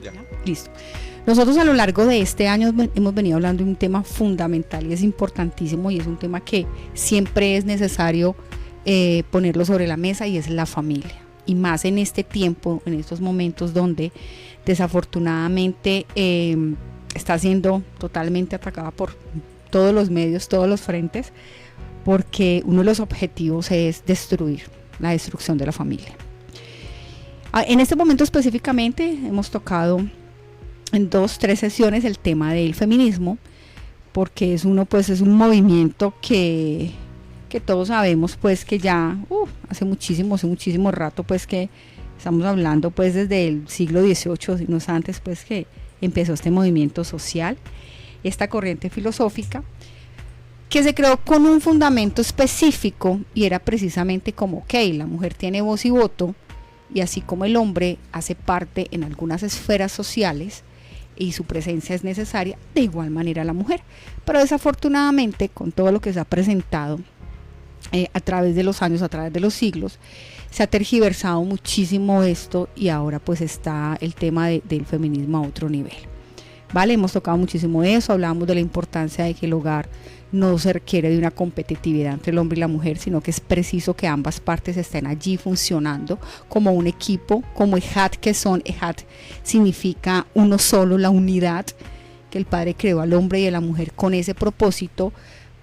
Ya. Listo. Nosotros a lo largo de este año hemos venido hablando de un tema fundamental y es importantísimo y es un tema que siempre es necesario ponerlo sobre la mesa y es la familia. Y más en este tiempo, en estos momentos donde desafortunadamente está siendo totalmente atacada por todos los medios, todos los frentes, porque uno de los objetivos es destruir, la destrucción de la familia. En este momento específicamente hemos tocado en 2-3 sesiones el tema del feminismo, porque es un movimiento que todos sabemos pues que ya hace muchísimo rato pues que estamos hablando pues desde el siglo XVIII, si no es antes pues que empezó este movimiento social, esta corriente filosófica que se creó con un fundamento específico y era precisamente como la mujer tiene voz y voto y así como el hombre hace parte en algunas esferas sociales y su presencia es necesaria, de igual manera la mujer, pero desafortunadamente con todo lo que se ha presentado a través de los años, a través de los siglos, se ha tergiversado muchísimo esto y ahora pues está el tema del feminismo a otro nivel. Vale, hemos tocado muchísimo eso, hablábamos de la importancia de que el hogar no se requiere de una competitividad entre el hombre y la mujer, sino que es preciso que ambas partes estén allí funcionando como un equipo, como EJAT que son. EJAT significa uno solo, la unidad, que el Padre creó al hombre y a la mujer con ese propósito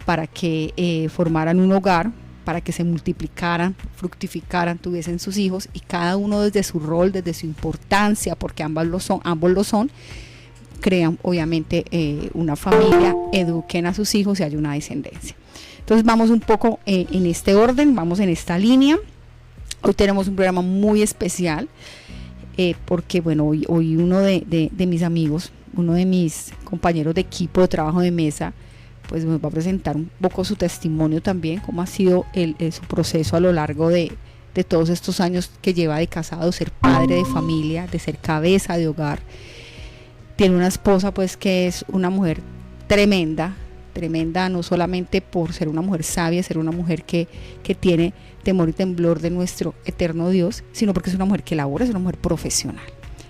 para que formaran un hogar, para que se multiplicaran, fructificaran, tuviesen sus hijos y cada uno desde su rol, desde su importancia, porque ambos lo son, crean obviamente una familia, eduquen a sus hijos y hay una descendencia. Entonces vamos un poco en este orden, vamos en esta línea. Hoy tenemos un programa muy especial porque bueno, hoy uno de mis amigos, uno de mis compañeros de equipo de trabajo de mesa, pues nos va a presentar un poco su testimonio también, cómo ha sido su proceso a lo largo de todos estos años que lleva de casado, ser padre de familia, de ser cabeza de hogar. Tiene una esposa pues que es una mujer tremenda, no solamente por ser una mujer sabia, ser una mujer que tiene temor y temblor de nuestro eterno Dios, sino porque es una mujer que labora, es una mujer profesional.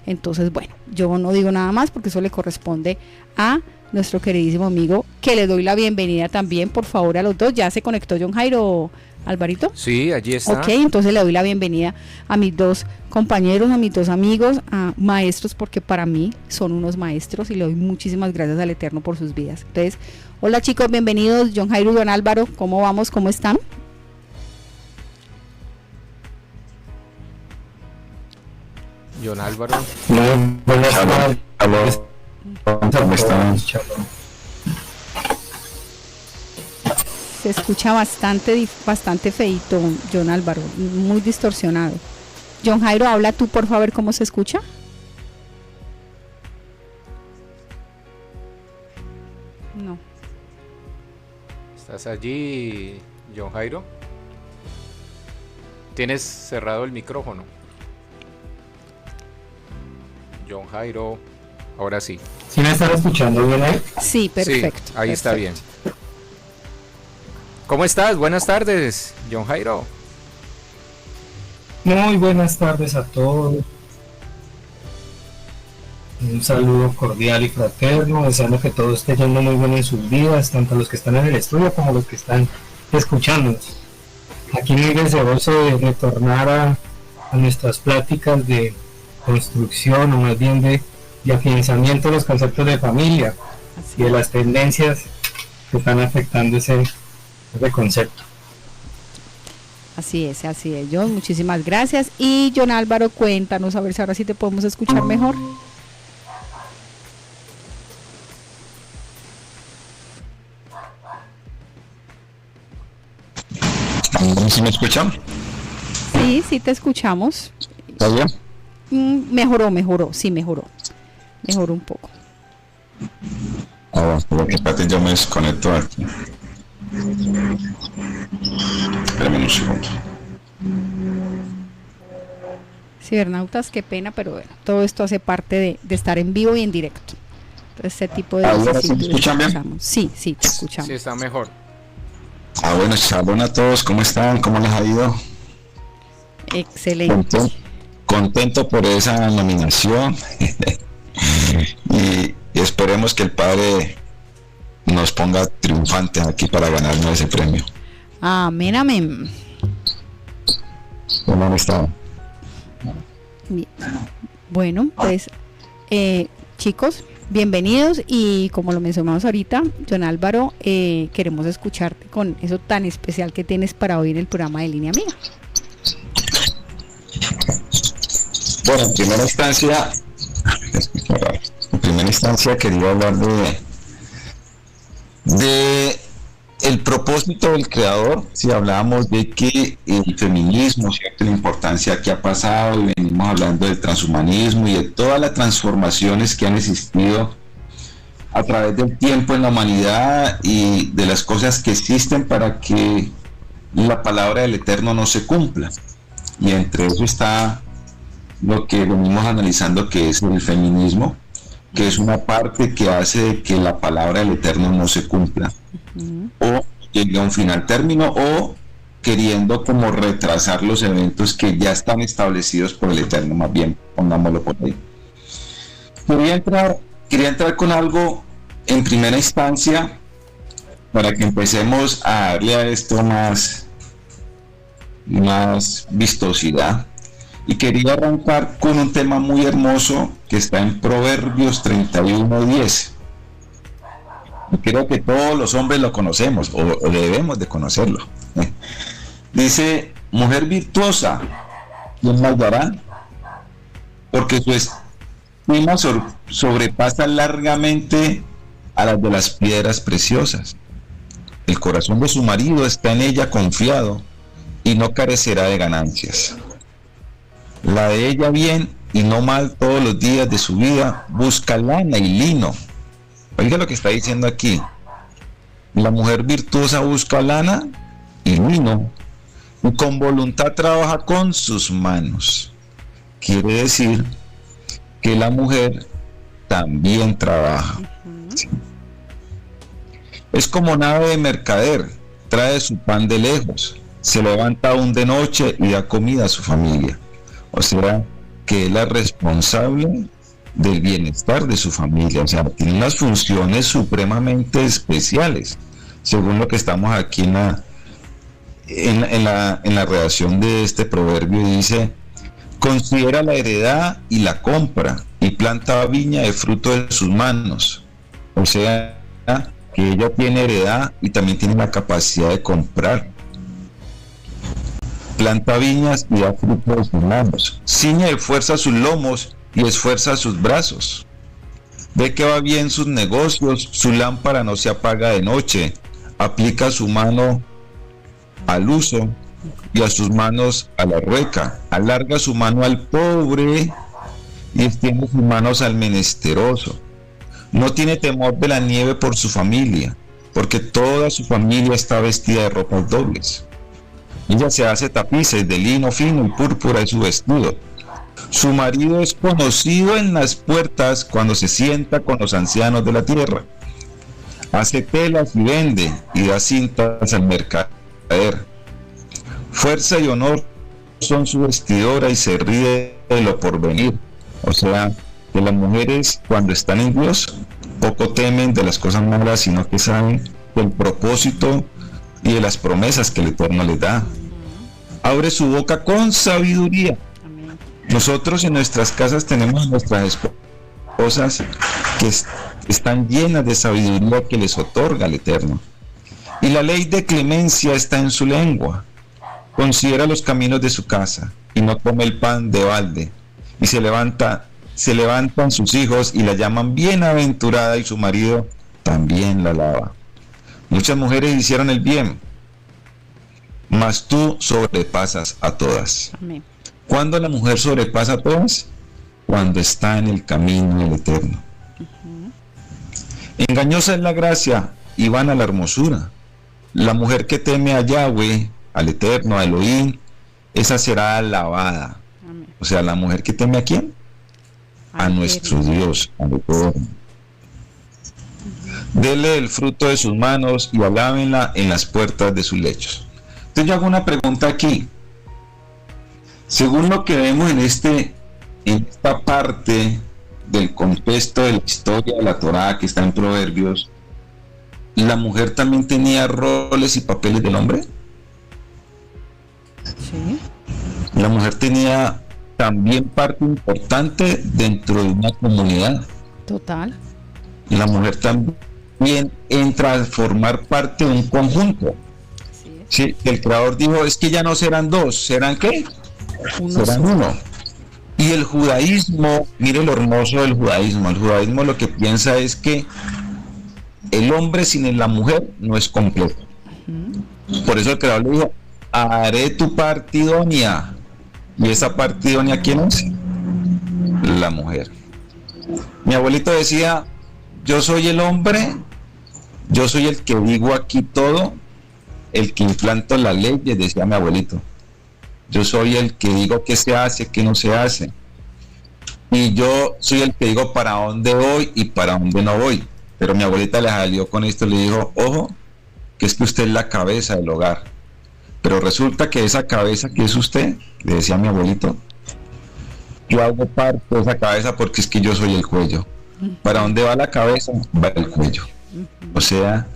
Entonces, bueno, yo no digo nada más porque eso le corresponde a nuestro queridísimo amigo, que le doy la bienvenida también, por favor, a los dos. ¿Ya se conectó John Jairo, Alvarito? Sí, allí está. Ok, entonces le doy la bienvenida a mis dos compañeros, a mis dos amigos, a maestros, porque para mí son unos maestros y le doy muchísimas gracias al Eterno por sus vidas. Entonces, hola chicos, bienvenidos, John Jairo y Don Álvaro, ¿cómo vamos? ¿Cómo están? John Álvaro. Buenas tardes. ¿Cómo están? Se escucha bastante feito, John Álvaro, muy distorsionado. John Jairo, habla tú por favor, ¿cómo se escucha? No. ¿Estás allí, John Jairo? ¿Tienes cerrado el micrófono? John Jairo, ahora sí. ¿Sí me están escuchando bien ahí? Sí, perfecto. Sí, ahí está bien. ¿Cómo estás? Buenas tardes, John Jairo. Muy buenas tardes a todos. Un saludo cordial y fraterno, deseando que todo esté yendo muy bien en sus vidas, tanto los que están en el estudio como los que están escuchándonos. Aquí muy deseoso de retornar a nuestras pláticas de construcción, o más bien de afianzamiento de los conceptos de familia y de las tendencias que están afectando ese concepto. Así es, John, muchísimas gracias. Y John Álvaro, cuéntanos, a ver si ahora sí te podemos escuchar mejor. ¿Sí me escuchan? Sí, te escuchamos. ¿Está bien? Mejoró, sí, mejoró un poco. Pero que espérate, yo me desconecto aquí. Espérame un segundo. Cibernautas, qué pena, pero bueno, todo esto hace parte de estar en vivo y en directo. Entonces, este tipo de ¿Ahora sí me escuchan bien? Sí, te escuchamos. Sí, está mejor. Bueno, shalom a todos, ¿cómo están? ¿Cómo les ha ido? Excelente. Contento por esa nominación. y esperemos que el Padre nos ponga triunfantes aquí para ganarnos ese premio. Amén, amén. ¿Cómo han estado? Bien. Bueno, pues chicos, bienvenidos, y como lo mencionamos ahorita, John Álvaro, queremos escucharte con eso tan especial que tienes para hoy en el programa de Línea Amiga. Bueno, en primera instancia quería hablar de el propósito del creador. Si hablábamos de que el feminismo, ¿cierto?, la importancia que ha pasado, y venimos hablando del transhumanismo y de todas las transformaciones que han existido a través del tiempo en la humanidad y de las cosas que existen para que la palabra del Eterno no se cumpla. Y entre eso está lo que venimos analizando, que es el feminismo, que es una parte que hace que la palabra del Eterno no se cumpla, o llegue a un final término, o queriendo como retrasar los eventos que ya están establecidos por el Eterno, más bien, pongámoslo por ahí. Quería entrar con algo en primera instancia para que empecemos a darle a esto más vistosidad. Y quería arrancar con un tema muy hermoso que está en Proverbios 31:10. Y creo que todos los hombres lo conocemos, o debemos de conocerlo. Dice: mujer virtuosa, ¿quién la hallará? Porque su estima sobrepasa largamente a las de las piedras preciosas. El corazón de su marido está en ella confiado, y no carecerá de ganancias. La de ella bien y no mal todos los días de su vida busca lana y lino. Oiga lo que está diciendo aquí. La mujer virtuosa busca lana y lino, y con voluntad trabaja con sus manos. Quiere decir que la mujer también trabaja. ¿Sí? Es como nave de mercader, trae su pan de lejos, se levanta aún de noche y da comida a su familia. O sea, que es la responsable del bienestar de su familia. O sea, tiene unas funciones supremamente especiales, según lo que estamos aquí en la redacción de este proverbio. Dice: considera la heredad y la compra, y planta viña de fruto de sus manos. O sea, que ella tiene heredad y también tiene la capacidad de comprar. Planta viñas y da fruto de sus manos. Ciñe de fuerza sus lomos y esfuerza sus brazos. Ve que va bien sus negocios, su lámpara no se apaga de noche. Aplica su mano al uso y a sus manos a la rueca. Alarga su mano al pobre y extiende sus manos al menesteroso. No tiene temor de la nieve por su familia, porque toda su familia está vestida de ropas dobles. Ella se hace tapices de lino fino y púrpura es su vestido. Su marido es conocido en las puertas cuando se sienta con los ancianos de la tierra. Hace telas y vende, y da cintas al mercader. Fuerza y honor son su vestidora, y se ríe de lo porvenir. O sea, que las mujeres, cuando están en Dios, poco temen de las cosas malas, sino que saben del propósito y de las promesas que el Eterno les da. Abre su boca con sabiduría. Nosotros en nuestras casas tenemos nuestras esposas que están llenas de sabiduría que les otorga el Eterno. Y la ley de clemencia está en su lengua. Considera los caminos de su casa y no come el pan de balde. Y se levantan sus hijos y la llaman bienaventurada, y su marido también la alaba. Muchas mujeres hicieron el bien, mas tú sobrepasas a todas. Amén. ¿Cuándo la mujer sobrepasa a todas? Cuando está en el camino del Eterno. Engañosa es la gracia y vana la hermosura. La mujer que teme a Yahweh, al Eterno, a Elohim, esa será alabada. Amén. O sea, la mujer que teme ¿a quién? A nuestro Dios, al Eterno. Dele el fruto de sus manos y alábenla en las puertas de sus lechos. Entonces yo hago una pregunta aquí. Según lo que vemos en esta parte del contexto de la historia de la Torá que está en Proverbios, ¿la mujer también tenía roles y papeles del hombre? Sí. La mujer tenía también parte importante dentro de una comunidad. Total. La mujer también entra a formar parte de un conjunto. Sí, el creador dijo, es que ya no serán dos, ¿serán qué? Serán uno. Y el judaísmo, mire lo hermoso del judaísmo. El judaísmo lo que piensa es que el hombre sin la mujer no es completo. Por eso el creador le dijo, haré tu parte idónea. ¿Y esa parte idónea quién es? La mujer. Mi abuelito decía, yo soy el hombre, yo soy el que digo aquí todo, el que implanto las leyes, decía mi abuelito. Yo soy el que digo qué se hace, qué no se hace. Y yo soy el que digo para dónde voy y para dónde no voy. Pero mi abuelita le salió con esto y le dijo, ojo, que es que usted es la cabeza del hogar. Pero resulta que esa cabeza que es usted, le decía a mi abuelito, yo hago parte de esa cabeza porque es que yo soy el cuello. ¿Para dónde va la cabeza? Va el cuello. O sea,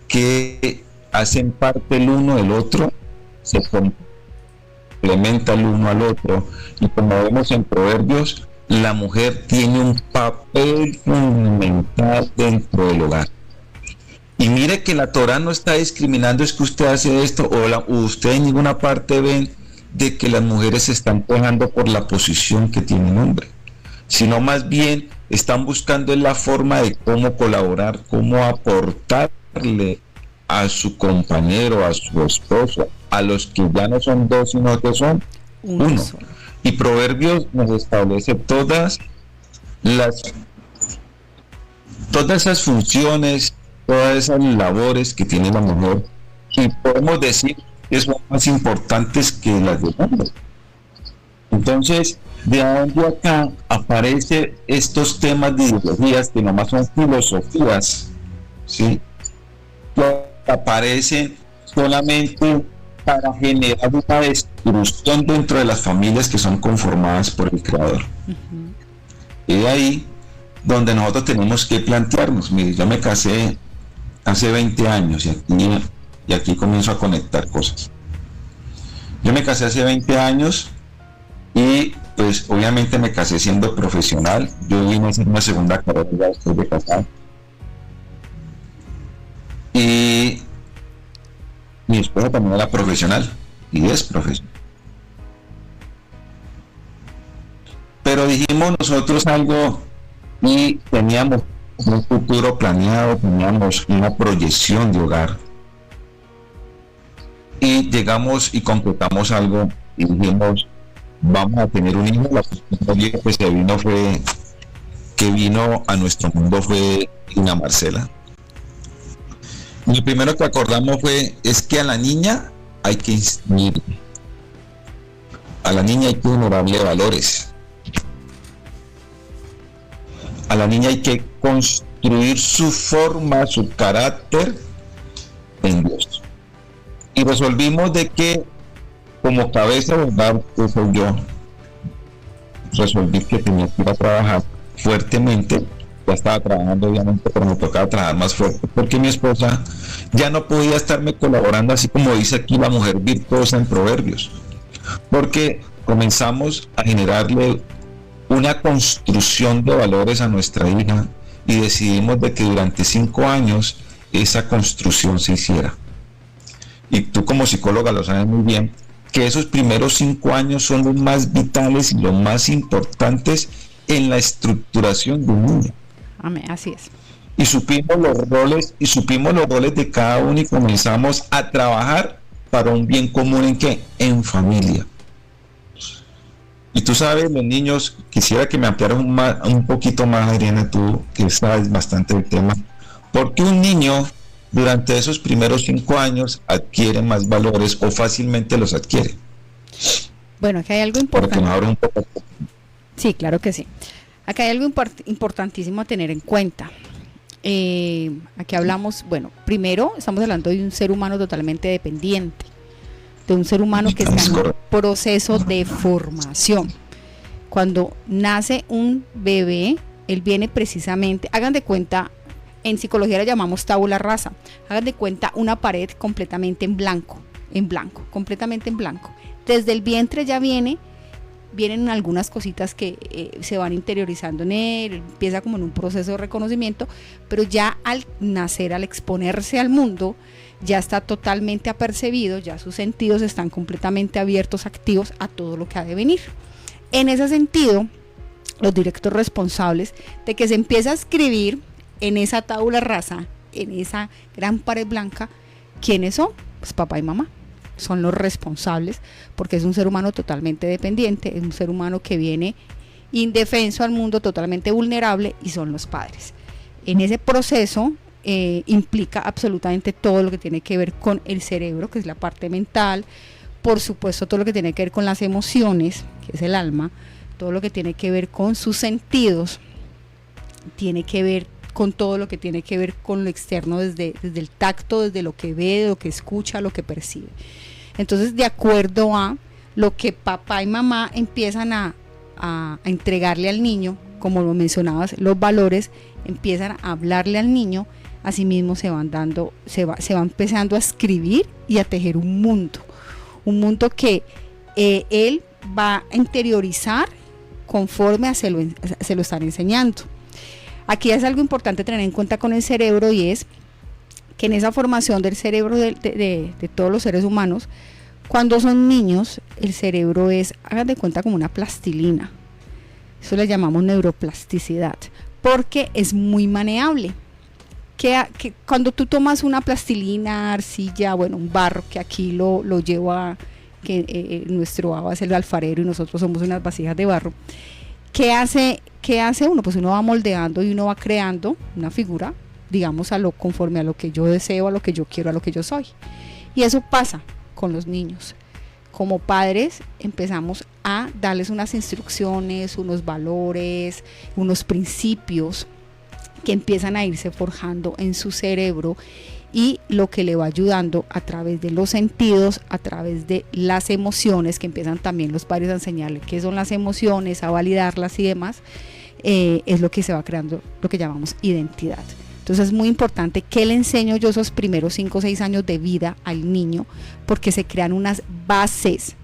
que hacen parte el uno del otro, se complementa el uno al otro. Y como vemos en Proverbios, la mujer tiene un papel fundamental dentro del hogar. Y mire que la Torá no está discriminando, es que usted hace esto, o usted en ninguna parte ven de que las mujeres se están quejando por la posición que tiene un hombre, sino más bien están buscando la forma de cómo colaborar, cómo aportarle a su compañero, a su esposo, a los que ya no son dos, sino que son uno. Y Proverbios nos establece todas esas funciones, todas esas labores que tiene la mujer, y podemos decir que son más importantes que las del hombre. Entonces, de donde acá aparecen estos temas de ideologías que nomás son filosofías, ¿sí? Que aparecen solamente para generar una destrucción dentro de las familias que son conformadas por el Creador. Y de ahí donde nosotros tenemos que plantearnos. Mire, yo me casé hace 20 años y aquí comienzo a conectar cosas. Yo me casé hace 20 años y pues obviamente me casé siendo profesional. Yo vine a hacer una segunda carrera ya después de casar. Y mi esposa también era profesional y es profesional. Pero dijimos nosotros algo y teníamos un futuro planeado, teníamos una proyección de hogar. Y llegamos y concretamos algo y dijimos, vamos a tener un hijo. La primera pues que vino a nuestro mundo fue Ina Marcela. Y lo primero que acordamos es que a la niña hay que instruir, a la niña hay que generarle valores, a la niña hay que construir su forma, su carácter en Dios. Y resolvimos de que como cabeza de hogar, que soy yo, resolví que tenía que ir a trabajar fuertemente. Ya estaba trabajando obviamente, pero me tocaba trabajar más fuerte porque mi esposa ya no podía estarme colaborando, así como dice aquí la mujer virtuosa en Proverbios, porque comenzamos a generarle una construcción de valores a nuestra hija y decidimos de que durante 5 años esa construcción se hiciera. Y tú como psicóloga lo sabes muy bien, que esos primeros 5 años son los más vitales y los más importantes en la estructuración de un niño. Amén, así es. Y supimos los roles de cada uno y comenzamos a trabajar para un bien común. ¿En qué? En familia. Y tú sabes, los niños, quisiera que me ampliaras un poquito más, Adriana, tú que sabes bastante del tema, porque un niño durante esos primeros 5 años adquiere más valores o fácilmente los adquiere. Bueno, aquí hay algo importante. Porque nos abre un poco. Sí, claro que sí. Acá hay algo importantísimo a tener en cuenta. Aquí hablamos, bueno, primero estamos hablando de un ser humano totalmente dependiente, de un ser humano que está en un proceso de formación. Cuando nace un bebé, él viene precisamente, hagan de cuenta, en psicología le llamamos tabula rasa, hagan de cuenta una pared completamente en blanco, completamente en blanco. Desde el vientre ya vienen algunas cositas que se van interiorizando en él, empieza como en un proceso de reconocimiento, pero ya al nacer, al exponerse al mundo, ya está totalmente apercibido, ya sus sentidos están completamente abiertos, activos a todo lo que ha de venir. En ese sentido, los directos responsables de que se empieza a escribir en esa tabula rasa, en esa gran pared blanca, ¿quiénes son? Pues papá y mamá. Son los responsables, porque es un ser humano totalmente dependiente, es un ser humano que viene indefenso al mundo, totalmente vulnerable, y son los padres. En ese proceso implica absolutamente todo lo que tiene que ver con el cerebro, que es la parte mental, por supuesto todo lo que tiene que ver con las emociones, que es el alma, todo lo que tiene que ver con sus sentidos, tiene que ver con todo lo que tiene que ver con lo externo, desde el tacto, desde lo que ve, lo que escucha, lo que percibe. Entonces, de acuerdo a lo que papá y mamá empiezan a entregarle al niño, como lo mencionabas, los valores, empiezan a hablarle al niño, asimismo se va empezando a escribir y a tejer un mundo que él va a interiorizar conforme se lo están enseñando. Aquí es algo importante tener en cuenta con el cerebro, y es que en esa formación del cerebro de todos los seres humanos, cuando son niños, el cerebro es, hagan de cuenta, como una plastilina. Eso le llamamos neuroplasticidad, porque es muy maneable. Que cuando tú tomas una plastilina, arcilla, bueno, un barro, que aquí lo lleva, que nuestro Abba es el alfarero y nosotros somos unas vasijas de barro, ¿qué hace uno? Pues uno va moldeando y uno va creando una figura, digamos, conforme a lo que yo deseo, a lo que yo quiero, a lo que yo soy. Y eso pasa con los niños. Como padres empezamos a darles unas instrucciones, unos valores, unos principios que empiezan a irse forjando en su cerebro, y lo que le va ayudando a través de los sentidos, a través de las emociones, que empiezan también los padres a enseñarle qué son las emociones, a validarlas y demás, es lo que se va creando, lo que llamamos identidad. Entonces es muy importante que le enseño yo esos primeros 5 o 6 años de vida al niño, porque se crean unas bases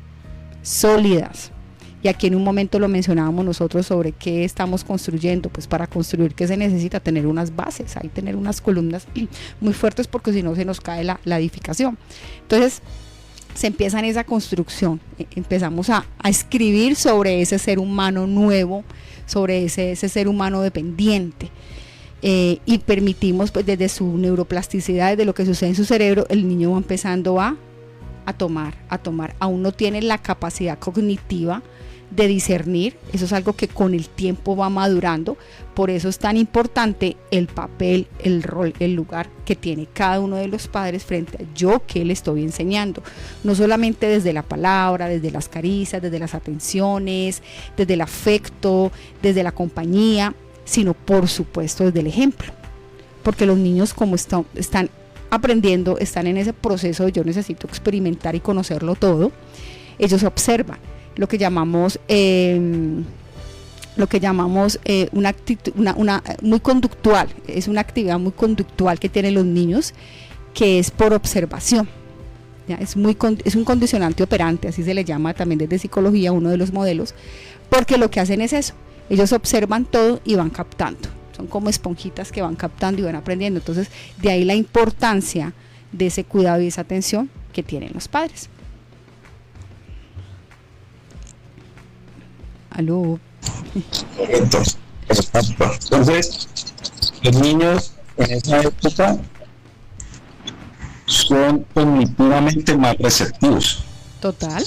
sólidas. Y aquí en un momento lo mencionábamos nosotros sobre qué estamos construyendo. Pues para construir, ¿qué se necesita? Tener unas bases, hay tener unas columnas muy fuertes, porque si no se nos cae la edificación. Entonces se empieza en esa construcción, empezamos a escribir sobre ese ser humano nuevo, sobre ese ser humano dependiente. Y permitimos, pues, desde su neuroplasticidad, desde lo que sucede en su cerebro, el niño va empezando a tomar. Aún no tiene la capacidad cognitiva de discernir. Eso es algo que con el tiempo va madurando. Por eso es tan importante el papel, el rol, el lugar que tiene cada uno de los padres frente a yo que le estoy enseñando. No solamente desde la palabra, desde las caricias, desde las atenciones, desde el afecto, desde la compañía, sino por supuesto desde el ejemplo. Porque los niños, como están aprendiendo, están en ese proceso de yo necesito experimentar y conocerlo todo, ellos observan lo que llamamos una actitud, una muy conductual, es una actividad muy conductual que tienen los niños, que es por observación. ¿Ya? Es un condicionante operante, así se le llama también desde psicología, uno de los modelos, porque lo que hacen es eso, ellos observan todo y van captando, son como esponjitas que van captando y van aprendiendo. Entonces de ahí la importancia de ese cuidado y esa atención que tienen los padres. Aló. Entonces, los niños en esa época son cognitivamente más receptivos. Total.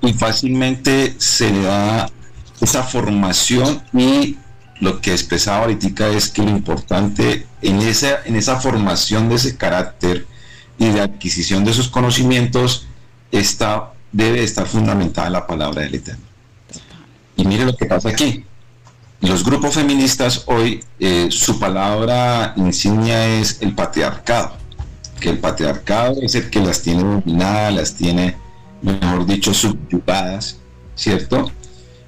Y fácilmente se le da esa formación, y lo que expresaba ahorita es que lo importante en esa formación de ese carácter y de adquisición de esos conocimientos debe estar fundamentada la palabra del Eterno. Y mire lo que pasa aquí. Los grupos feministas hoy, su palabra insignia es el patriarcado, que el patriarcado es el que las tiene dominadas, las tiene, mejor dicho, subyugadas, ¿cierto?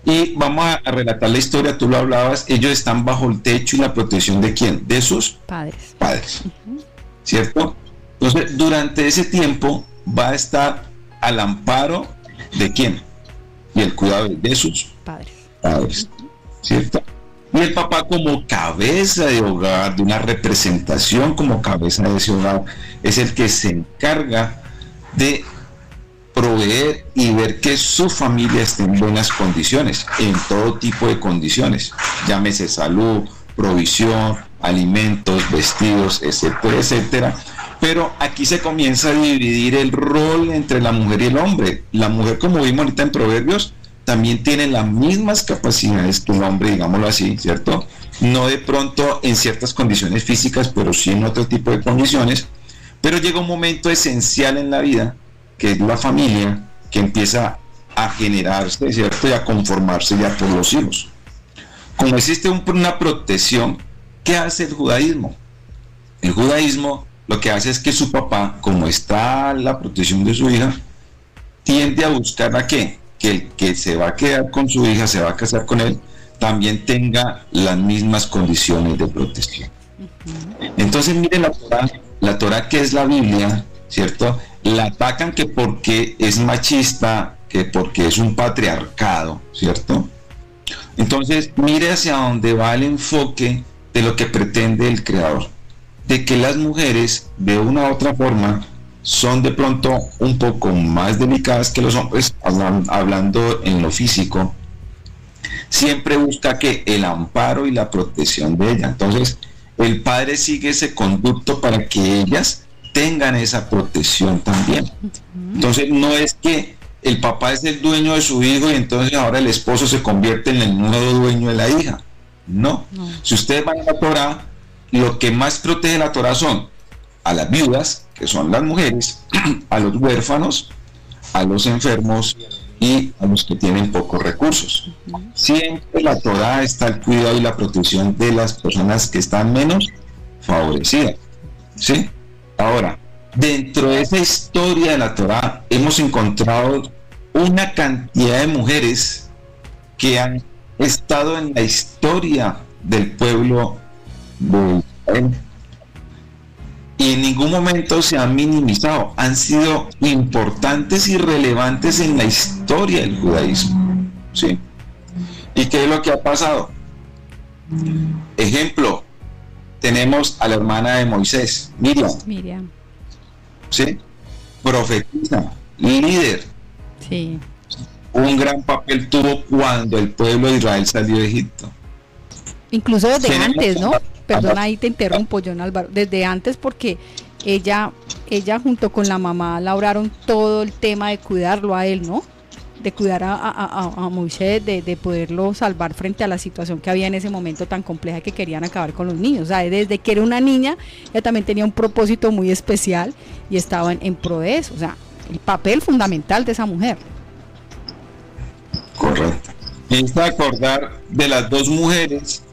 Y vamos a relatar la historia, tú lo hablabas, ellos están bajo el techo y la protección ¿de quién? De sus Padres. ¿Cierto? Entonces, durante ese tiempo va a estar al amparo ¿de quién? Y el cuidado de sus padres, ¿cierto? Y el papá, como cabeza de hogar, de una representación como cabeza de ese hogar, es el que se encarga de proveer y ver que su familia esté en buenas condiciones, en todo tipo de condiciones, llámese salud, provisión, alimentos, vestidos, etcétera, etcétera. Pero aquí se comienza a dividir el rol entre la mujer y el hombre. La mujer, como vimos ahorita en Proverbios, también tiene las mismas capacidades que el hombre, digámoslo así, ¿cierto? No de pronto en ciertas condiciones físicas, pero sí en otro tipo de condiciones. Pero llega un momento esencial en la vida, que es la familia, que empieza a generarse, ¿cierto? Y a conformarse ya por los hijos. Como existe una protección, ¿qué hace el judaísmo? El judaísmo lo que hace es que su papá, como está la protección de su hija, tiende a buscar a ¿qué? Que el que se va a quedar con su hija, se va a casar con él, también tenga las mismas condiciones de protección. Entonces, miren la Torá que es la Biblia, ¿cierto? La atacan que porque es machista, que porque es un patriarcado, ¿cierto? Entonces, mire hacia dónde va el enfoque de lo que pretende el Creador, de que las mujeres, de una u otra forma, son de pronto un poco más delicadas que los hombres, hablando en lo físico, siempre busca que el amparo y la protección de ella. Entonces, el padre sigue ese conducto para que ellas tengan esa protección también. Entonces, no es que el papá es el dueño de su hijo y entonces ahora el esposo se convierte en el nuevo dueño de la hija. No. Si ustedes van a la Torá, lo que más protege la Torá son a las viudas, que son las mujeres, a los huérfanos, a los enfermos y a los que tienen pocos recursos. Siempre la Torá está al cuidado y la protección de las personas que están menos favorecidas, ¿sí? Ahora, dentro de esa historia de la Torá hemos encontrado una cantidad de mujeres que han estado en la historia del pueblo de Israel y en ningún momento se han minimizado, han sido importantes y relevantes en la historia del judaísmo, ¿sí? ¿Y qué es lo que ha pasado? Ejemplo, tenemos a la hermana de Moisés, Miriam. ¿Sí? Profetisa, líder. Sí. Un gran papel tuvo cuando el pueblo de Israel salió de Egipto. Incluso desde antes, ¿no? Perdona, ahí te interrumpo, John Álvaro. Desde antes, porque ella junto con la mamá lograron todo el tema de cuidarlo a él, ¿no? De cuidar a Moisés, de poderlo salvar frente a la situación que había en ese momento tan compleja que querían acabar con los niños. O sea, desde que era una niña, ella también tenía un propósito muy especial y estaba en pro de eso. O sea, el papel fundamental de esa mujer. Correcto. Me hizo acordar de las dos mujeres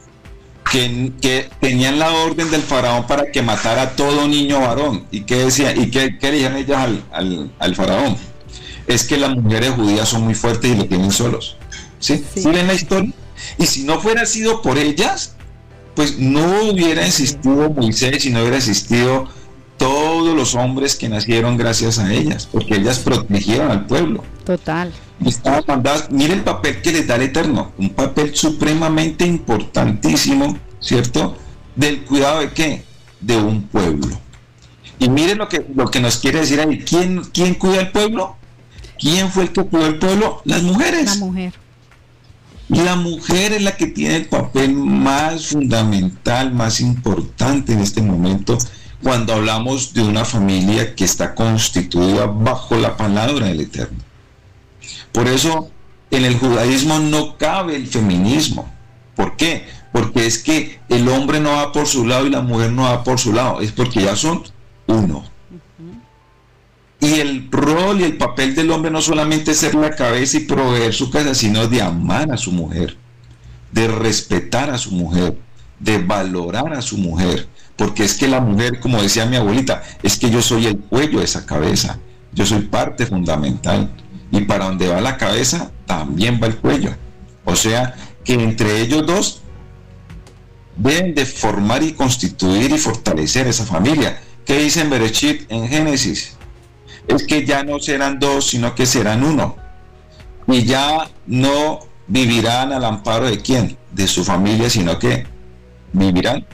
que tenían la orden del faraón para que matara a todo niño varón. ¿Y qué decía? ¿Y qué le dijeron ellas al faraón? Es que las mujeres judías son muy fuertes y lo tienen solos. ¿Sí? ¿Sí ven la historia? Y si no fuera sido por ellas, pues no hubiera existido Moisés y no hubiera existido todos los hombres que nacieron gracias a ellas, porque ellas protegieron al pueblo. Total. Estaban mandadas, mire el papel que les da el Eterno, un papel supremamente importantísimo, ¿cierto? Del cuidado de ¿qué? De un pueblo. Y miren lo que nos quiere decir ahí. ¿Quién cuida el pueblo? ¿Quién fue el que cuidó el pueblo? Las mujeres. La mujer. La mujer es la que tiene el papel más fundamental, más importante en este momento, cuando hablamos de una familia que está constituida bajo la palabra del Eterno. Por eso en el judaísmo no cabe el feminismo. ¿Por qué? Porque es que el hombre no va por su lado y la mujer no va por su lado, es porque ya son uno. Y el rol y el papel del hombre no solamente es ser la cabeza y proveer su casa, sino de amar a su mujer, de respetar a su mujer, de valorar a su mujer, porque es que la mujer, como decía mi abuelita, es que yo soy el cuello de esa cabeza, yo soy parte fundamental, y para donde va la cabeza también va el cuello, O sea, que entre ellos dos deben de formar y constituir y fortalecer esa familia. ¿Qué dice en Bereshit, en Génesis? Es que ya no serán dos, sino que serán uno. Y ya no vivirán al amparo de quién, de su familia, sino que vivirán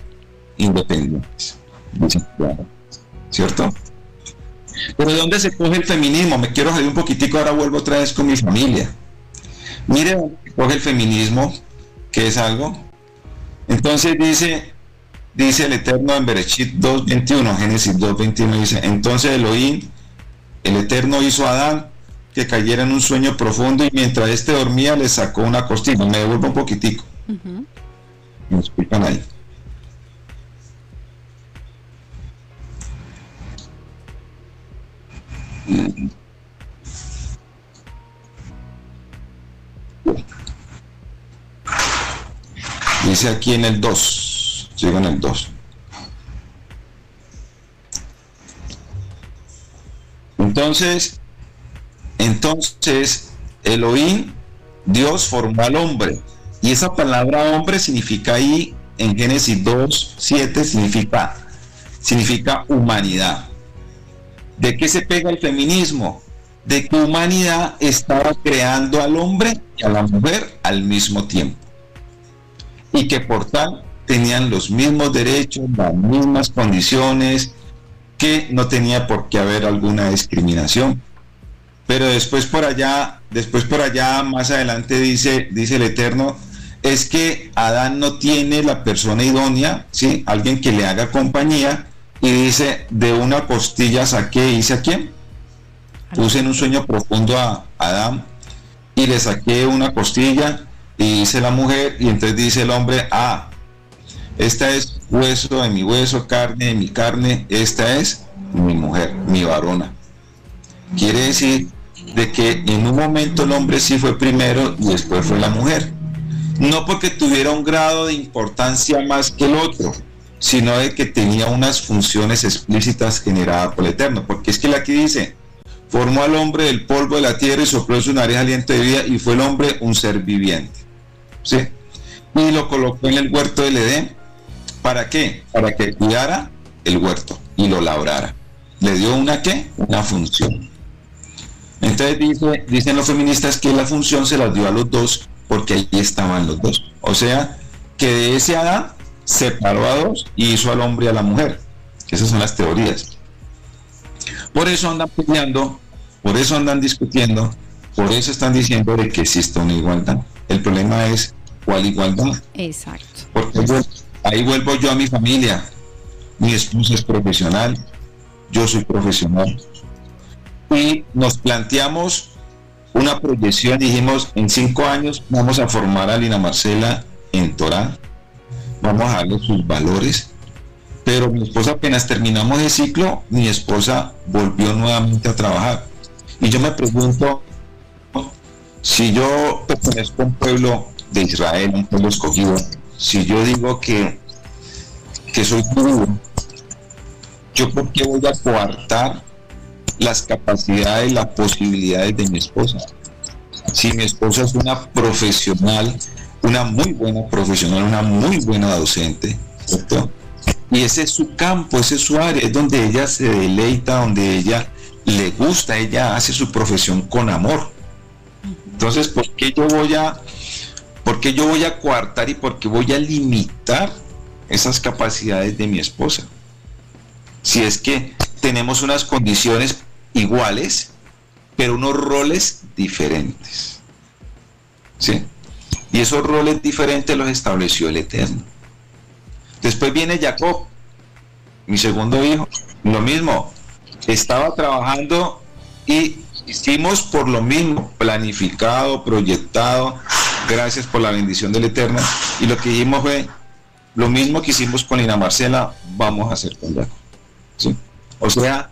independientes. ¿Cierto? Pero ¿de dónde se coge el feminismo? Me quiero salir un poquitico, ahora vuelvo otra vez con mi familia. Mire dónde se coge el feminismo, que es algo. Entonces dice el Eterno en Bereshit 2.21, Génesis 2.21, dice: entonces Elohim, el Eterno, hizo a Adán que cayera en un sueño profundo, y mientras éste dormía le sacó una costilla. Me devuelvo un poquitico. Me explican ahí. Dice aquí en el 2, sigo en el 2. Entonces Elohim, Dios, formó al hombre, y esa palabra hombre significa ahí en Génesis 2:7 significa humanidad. ¿De qué se pega el feminismo? De que humanidad estaba creando al hombre y a la mujer al mismo tiempo, y que por tal tenían los mismos derechos, las mismas condiciones, que no tenía por qué haber alguna discriminación. Pero después por allá más adelante dice el Eterno, es que Adán no tiene la persona idónea, ¿sí? Alguien que le haga compañía, y dice: de una costilla saqué, ¿hice a quién? Puse en un sueño profundo a Adán y le saqué una costilla, y dice la mujer, y entonces dice el hombre: esta es hueso de mi hueso, carne de mi carne, esta es mi mujer, mi varona. Quiere decir de que en un momento el hombre sí fue primero y después fue la mujer. No porque tuviera un grado de importancia más que el otro, sino de que tenía unas funciones explícitas generadas por el Eterno. Porque es que aquí dice: formó al hombre del polvo de la tierra y sopló en su nariz aliento de vida, y fue el hombre un ser viviente. ¿Sí? Y lo colocó en el huerto del Edén. ¿Para qué? Para que cuidara el huerto y lo labrara. Le dio una función. Entonces dicen los feministas que la función se la dio a los dos, porque allí estaban los dos. O sea, que de ese Adán separó a dos y hizo al hombre y a la mujer. Esas son las teorías. Por eso andan peleando, por eso andan discutiendo, por eso están diciendo de que existe una igualdad. El problema es, ¿cuál igualdad? Exacto. Porque ahí vuelvo yo a mi familia. Mi esposa es profesional, yo soy profesional, y nos planteamos una proyección. Dijimos: en 5 años vamos a formar a Lina Marcela en Torah, vamos a darle sus valores. Pero mi esposa, apenas terminamos el ciclo, mi esposa volvió nuevamente a trabajar. Y yo me pregunto, si yo pertenezco a un pueblo de Israel, un pueblo escogido, si yo digo que soy judío, ¿yo por qué voy a coartar las capacidades, las posibilidades de mi esposa? Si mi esposa es una profesional, una muy buena profesional, una muy buena docente, ¿cierto? Y ese es su campo, ese es su área, es donde ella se deleita, donde ella le gusta, ella hace su profesión con amor. Entonces, ¿por qué yo voy a coartar y por qué voy a limitar esas capacidades de mi esposa? Si es que tenemos unas condiciones iguales, pero unos roles diferentes, ¿sí? Y esos roles diferentes los estableció el Eterno. Después viene Jacob, mi segundo hijo, lo mismo, estaba trabajando y hicimos por lo mismo, planificado, proyectado, gracias por la bendición del Eterno, y lo que hicimos fue lo mismo que hicimos con Lina Marcela, vamos a hacer con Jacob, ¿sí? O sea,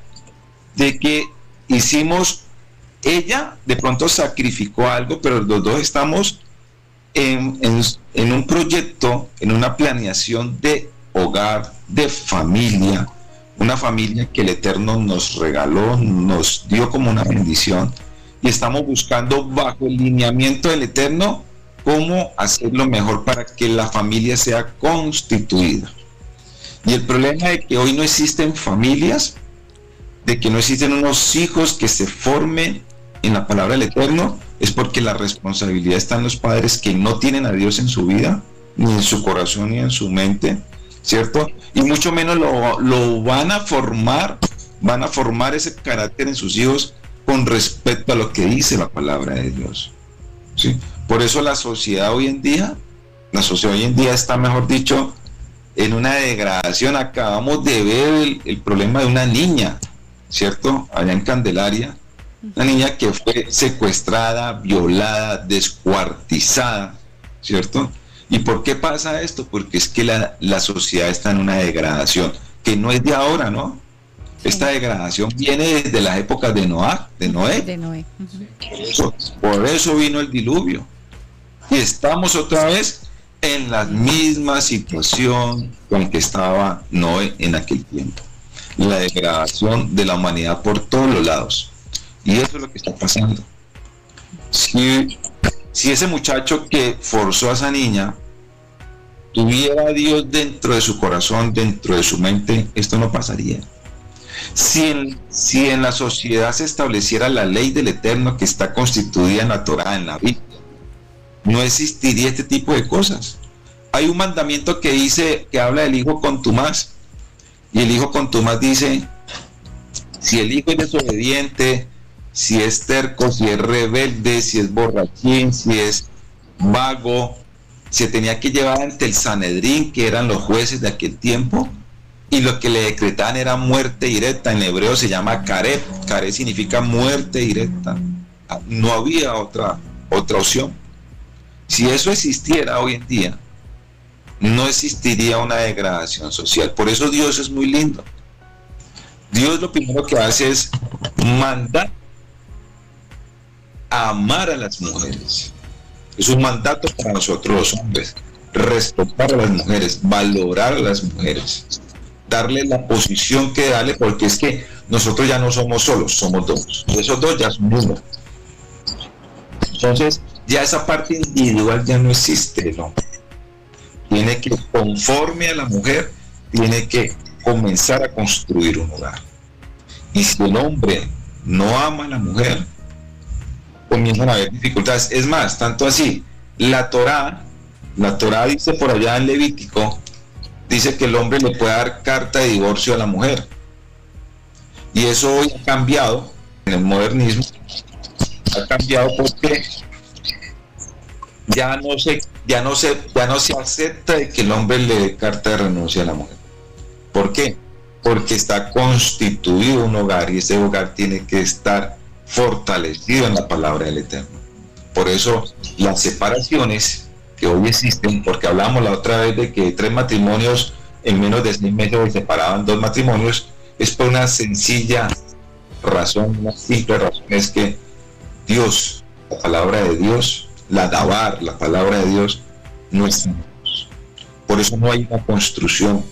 de que hicimos, ella de pronto sacrificó algo, pero los dos estamos en un proyecto, en una planeación de hogar, de familia, una familia que el Eterno nos regaló, nos dio como una bendición, y estamos buscando bajo el lineamiento del Eterno cómo hacerlo mejor para que la familia sea constituida. Y el problema de que hoy no existen familias, de que no existen unos hijos que se formen en la palabra del Eterno, es porque la responsabilidad está en los padres que no tienen a Dios en su vida, ni en su corazón, ni en su mente, ¿cierto? Y mucho menos lo van a formar ese carácter en sus hijos con respecto a lo que dice la palabra de Dios, ¿sí? Por eso la sociedad hoy en día está, mejor dicho, en una degradación. Acabamos de ver el problema de una niña, ¿cierto? Allá en Candelaria, una niña que fue secuestrada, violada, descuartizada, ¿cierto? ¿Y por qué pasa esto? Porque es que la sociedad está en una degradación, que no es de ahora, ¿no? Esta degradación viene desde las épocas de Noé. Por eso vino el diluvio. Y estamos otra vez en la misma situación con que estaba Noé en aquel tiempo. La degradación de la humanidad por todos los lados. Y eso es lo que está pasando. Si ese muchacho que forzó a esa niña tuviera a Dios dentro de su corazón, dentro de su mente, esto no pasaría. Si en la sociedad se estableciera la ley del Eterno que está constituida en la Torá, en la Biblia, no existiría este tipo de cosas. Hay un mandamiento que dice, que habla del hijo contumaz, y el hijo contumaz dice: si el hijo es desobediente, si es terco, si es rebelde, si es borrachín, si es vago, se tenía que llevar ante el Sanedrín, que eran los jueces de aquel tiempo, y lo que le decretaban era muerte directa. En hebreo se llama kareb. Kareb significa muerte directa. No había otra opción. Si eso existiera hoy en día, no existiría una degradación social. Por eso Dios es muy lindo. Dios lo primero que hace es mandar a amar a las mujeres. Es un mandato para nosotros los hombres: respetar a las mujeres, valorar a las mujeres, darle la posición que darle, porque es que nosotros ya no somos solos, somos dos. Esos dos ya son uno. Entonces, ya esa parte individual ya no existe, ¿no? Tiene que, conforme a la mujer, tiene que comenzar a construir un hogar. Y si el hombre no ama a la mujer, comienzan a haber dificultades. Es más, tanto así, la Torá dice por allá en Levítico, dice que el hombre le puede dar carta de divorcio a la mujer. Y eso hoy ha cambiado en el modernismo. Ha cambiado porque ya no se acepta de que el hombre le dé carta de renuncia a la mujer. ¿Por qué? Porque está constituido un hogar, y ese hogar tiene que estar fortalecido en la palabra del Eterno. Por eso las separaciones que hoy existen, porque hablamos la otra vez de que 3 matrimonios en menos de 6 meses se separaban 2 matrimonios, es por una sencilla razón, una simple razón: es que Dios, la palabra de Dios, la Dabar, la palabra de Dios, no está en Dios. Por eso no hay una construcción.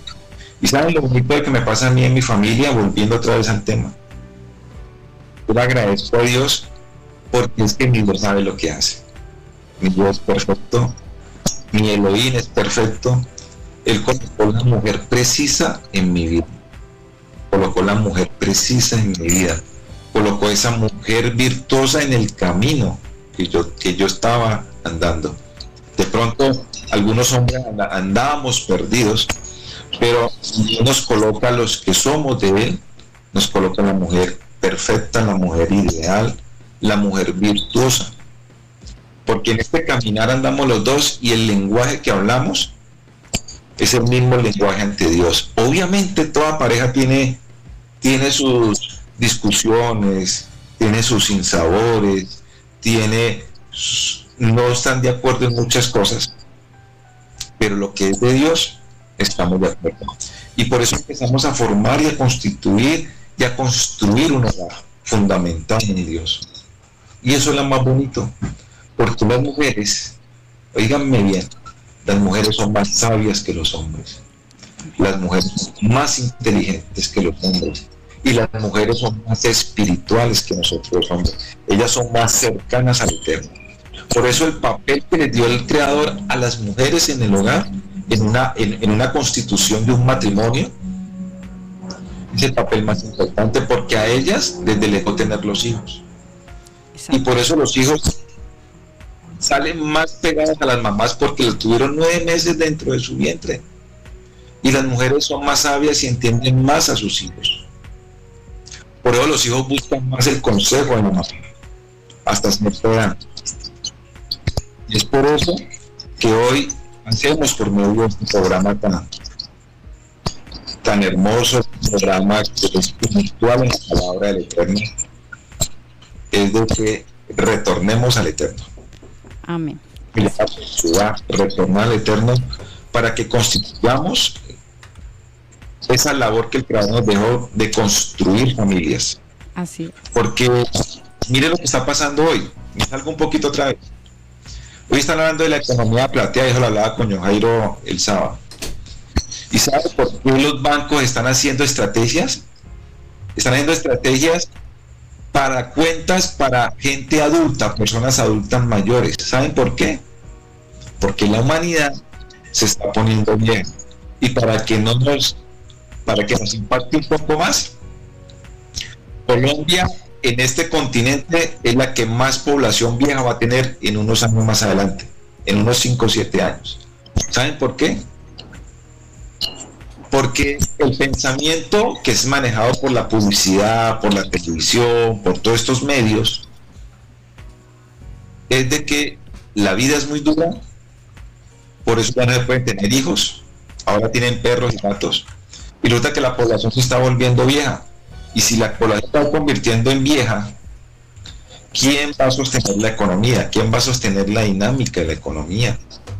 ¿Y saben lo bonito que me pasa a mí en mi familia? Volviendo otra vez al tema, yo le agradezco a Dios, porque es que mi Dios sabe lo que hace. Mi Dios es perfecto, mi Elohim es perfecto. Él colocó la mujer precisa en mi vida, colocó la mujer precisa en mi vida, colocó esa mujer virtuosa en el camino que yo estaba andando. De pronto algunos hombres andábamos perdidos, pero Dios nos coloca a los que somos de Él, nos coloca la mujer perfecta, la mujer ideal, la mujer virtuosa, porque en este caminar andamos los dos, y el lenguaje que hablamos es el mismo lenguaje ante Dios. Obviamente toda pareja tiene sus discusiones, tiene sus sinsabores, no están de acuerdo en muchas cosas, pero lo que es de Dios estamos de acuerdo. Y por eso empezamos a formar y a constituir y a construir un hogar fundamentado en Dios. Y eso es lo más bonito, porque las mujeres, oíganme bien, las mujeres son más sabias que los hombres, las mujeres son más inteligentes que los hombres, y las mujeres son más espirituales que nosotros los hombres. Ellas son más cercanas al Eterno. Por eso el papel que le dio el Creador a las mujeres en el hogar, en una constitución de un matrimonio, es el papel más importante, porque a ellas les delegó tener los hijos. Exacto. Y por eso los hijos salen más pegados a las mamás, porque los tuvieron 9 meses dentro de su vientre. Y las mujeres son más sabias y entienden más a sus hijos. Por eso los hijos buscan más el consejo de la mamá, hasta cierta edad. Y es por eso que hoy hacemos, por medio de este programa tan hermoso, este programa que es espiritual en la palabra del Eterno, es de que retornemos al Eterno. Amén. Y la ciudad, retornar al Eterno, para que constituyamos esa labor que el Creador nos dejó de construir familias. Así es. Porque mire lo que está pasando hoy. Me salgo un poquito otra vez. Hoy están hablando de la economía plateada, y eso lo hablaba con John Jairo el sábado. ¿Y sabe por qué los bancos están haciendo estrategias? Están haciendo estrategias para cuentas para gente adulta, personas adultas mayores. ¿Saben por qué? Porque la humanidad se está poniendo bien. Y para que nos impacte un poco más, Colombia en este continente es la que más población vieja va a tener en unos años más adelante, en unos 5 o 7 años. ¿Saben por qué? Porque el pensamiento que es manejado por la publicidad, por la televisión, por todos estos medios, es de que la vida es muy dura, por eso ya no se pueden tener hijos, ahora tienen perros y gatos, y resulta que la población se está volviendo vieja. Y si la población está convirtiendo en vieja, ¿quién va a sostener la economía? ¿Quién va a sostener la dinámica de la economía?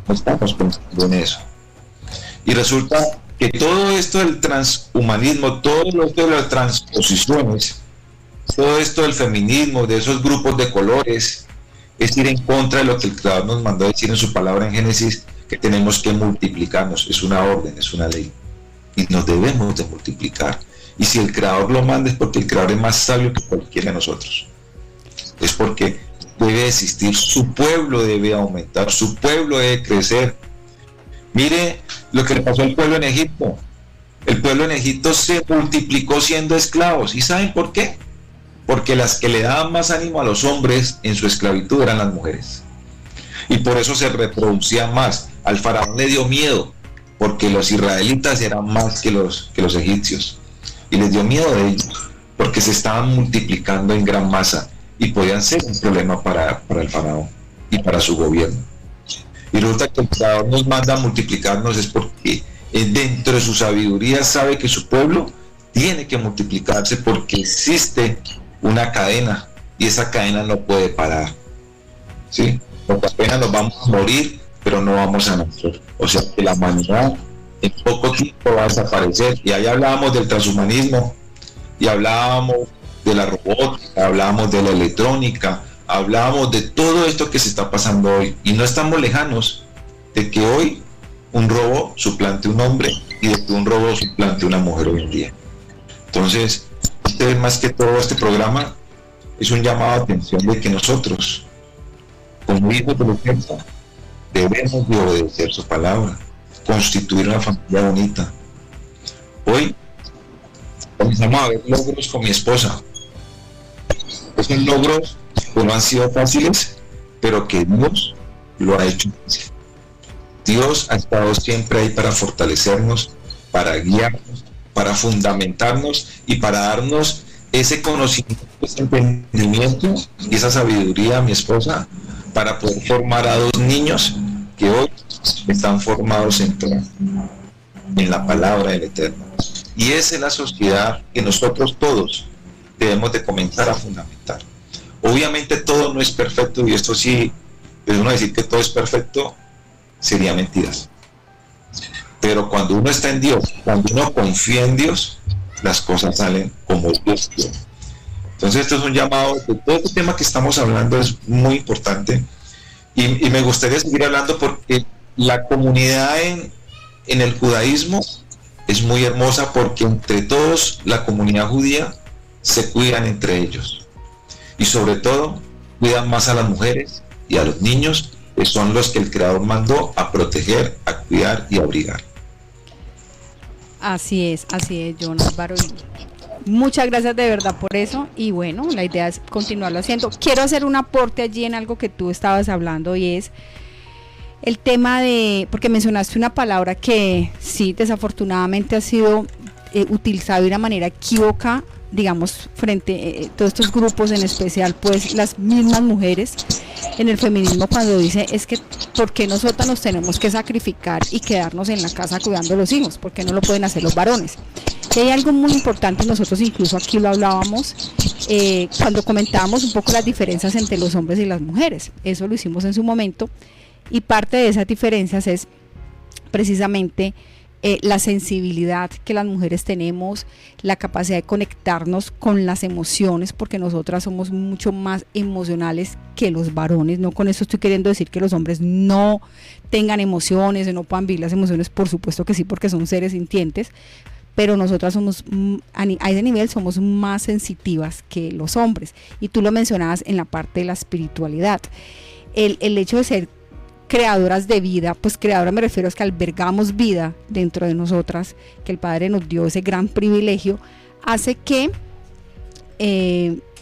No estamos pensando en eso. Y resulta que todo esto del transhumanismo, todo esto de las transposiciones, todo esto del feminismo, de esos grupos de colores, es ir en contra de lo que el Creador nos mandó a decir en su palabra en Génesis, que tenemos que multiplicarnos. Es una orden, es una ley. Y nos debemos de multiplicar. Y si el Creador lo manda, es porque el Creador es más sabio que cualquiera de nosotros. Es porque debe existir, su pueblo debe aumentar, su pueblo debe crecer. Mire lo que le pasó al pueblo en Egipto. El pueblo en Egipto se multiplicó siendo esclavos. ¿Y saben por qué? Porque las que le daban más ánimo a los hombres en su esclavitud eran las mujeres. Y por eso se reproducían más. Al faraón le dio miedo, porque los israelitas eran más que los egipcios. Y les dio miedo de ellos, porque se estaban multiplicando en gran masa y podían ser un problema para el faraón y para su gobierno. Y resulta que el Creador nos manda a multiplicarnos es porque dentro de su sabiduría sabe que su pueblo tiene que multiplicarse, porque existe una cadena y esa cadena no puede parar, ¿sí? Porque apenas nos vamos a morir, pero no vamos a nacer. O sea que la humanidad en poco tiempo va a desaparecer. Y ahí hablábamos del transhumanismo, y hablábamos de la robótica, hablábamos de la electrónica, hablábamos de todo esto que se está pasando hoy, y no estamos lejanos de que hoy un robot suplante un hombre y de que un robot suplante una mujer hoy en día. Entonces, ustedes, más que todo, este programa es un llamado de atención de que nosotros, como hijos de la Eterno, debemos de obedecer su palabra, constituir una familia bonita. Hoy comenzamos a ver logros con mi esposa. Esos logros que no han sido fáciles, pero que Dios lo ha hecho fácil. Dios ha estado siempre ahí para fortalecernos, para guiarnos, para fundamentarnos y para darnos ese conocimiento, ese entendimiento y esa sabiduría a mi esposa, para poder formar a 2 niños que hoy están formados en la palabra del Eterno. Y esa es la sociedad que nosotros todos debemos de comenzar a fundamentar. Obviamente todo no es perfecto, y esto sí, es uno decir que todo es perfecto sería mentiras. Pero cuando uno está en Dios, cuando uno confía en Dios, las cosas salen como Dios quiere. Entonces esto es un llamado, de todo este tema que estamos hablando es muy importante, y me gustaría seguir hablando porque la comunidad en el judaísmo es muy hermosa, porque entre todos, la comunidad judía se cuidan entre ellos, y sobre todo cuidan más a las mujeres y a los niños, que son los que el Creador mandó a proteger, a cuidar y a abrigar. Así es, John Álvaro. Muchas gracias de verdad por eso, y bueno, la idea es continuarlo haciendo. Quiero hacer un aporte allí en algo que tú estabas hablando, y es el tema de, porque mencionaste una palabra que sí, desafortunadamente ha sido utilizado de una manera equívoca, digamos, frente a todos estos grupos, en especial pues las mismas mujeres en el feminismo, cuando dice es que ¿por qué nosotras nos tenemos que sacrificar y quedarnos en la casa cuidando a los hijos? ¿Por qué no lo pueden hacer los varones? Y hay algo muy importante, nosotros incluso aquí lo hablábamos cuando comentábamos un poco las diferencias entre los hombres y las mujeres. Eso lo hicimos en su momento, y parte de esas diferencias es precisamente la sensibilidad que las mujeres tenemos, la capacidad de conectarnos con las emociones, porque nosotras somos mucho más emocionales que los varones. No con eso estoy queriendo decir que los hombres no tengan emociones o no puedan vivir las emociones, por supuesto que sí, porque son seres sintientes, pero nosotras somos, a ese nivel somos más sensitivas que los hombres. Y tú lo mencionabas en la parte de la espiritualidad, el hecho de ser creadoras de vida, pues creadora me refiero a que albergamos vida dentro de nosotras, que el Padre nos dio ese gran privilegio, hace que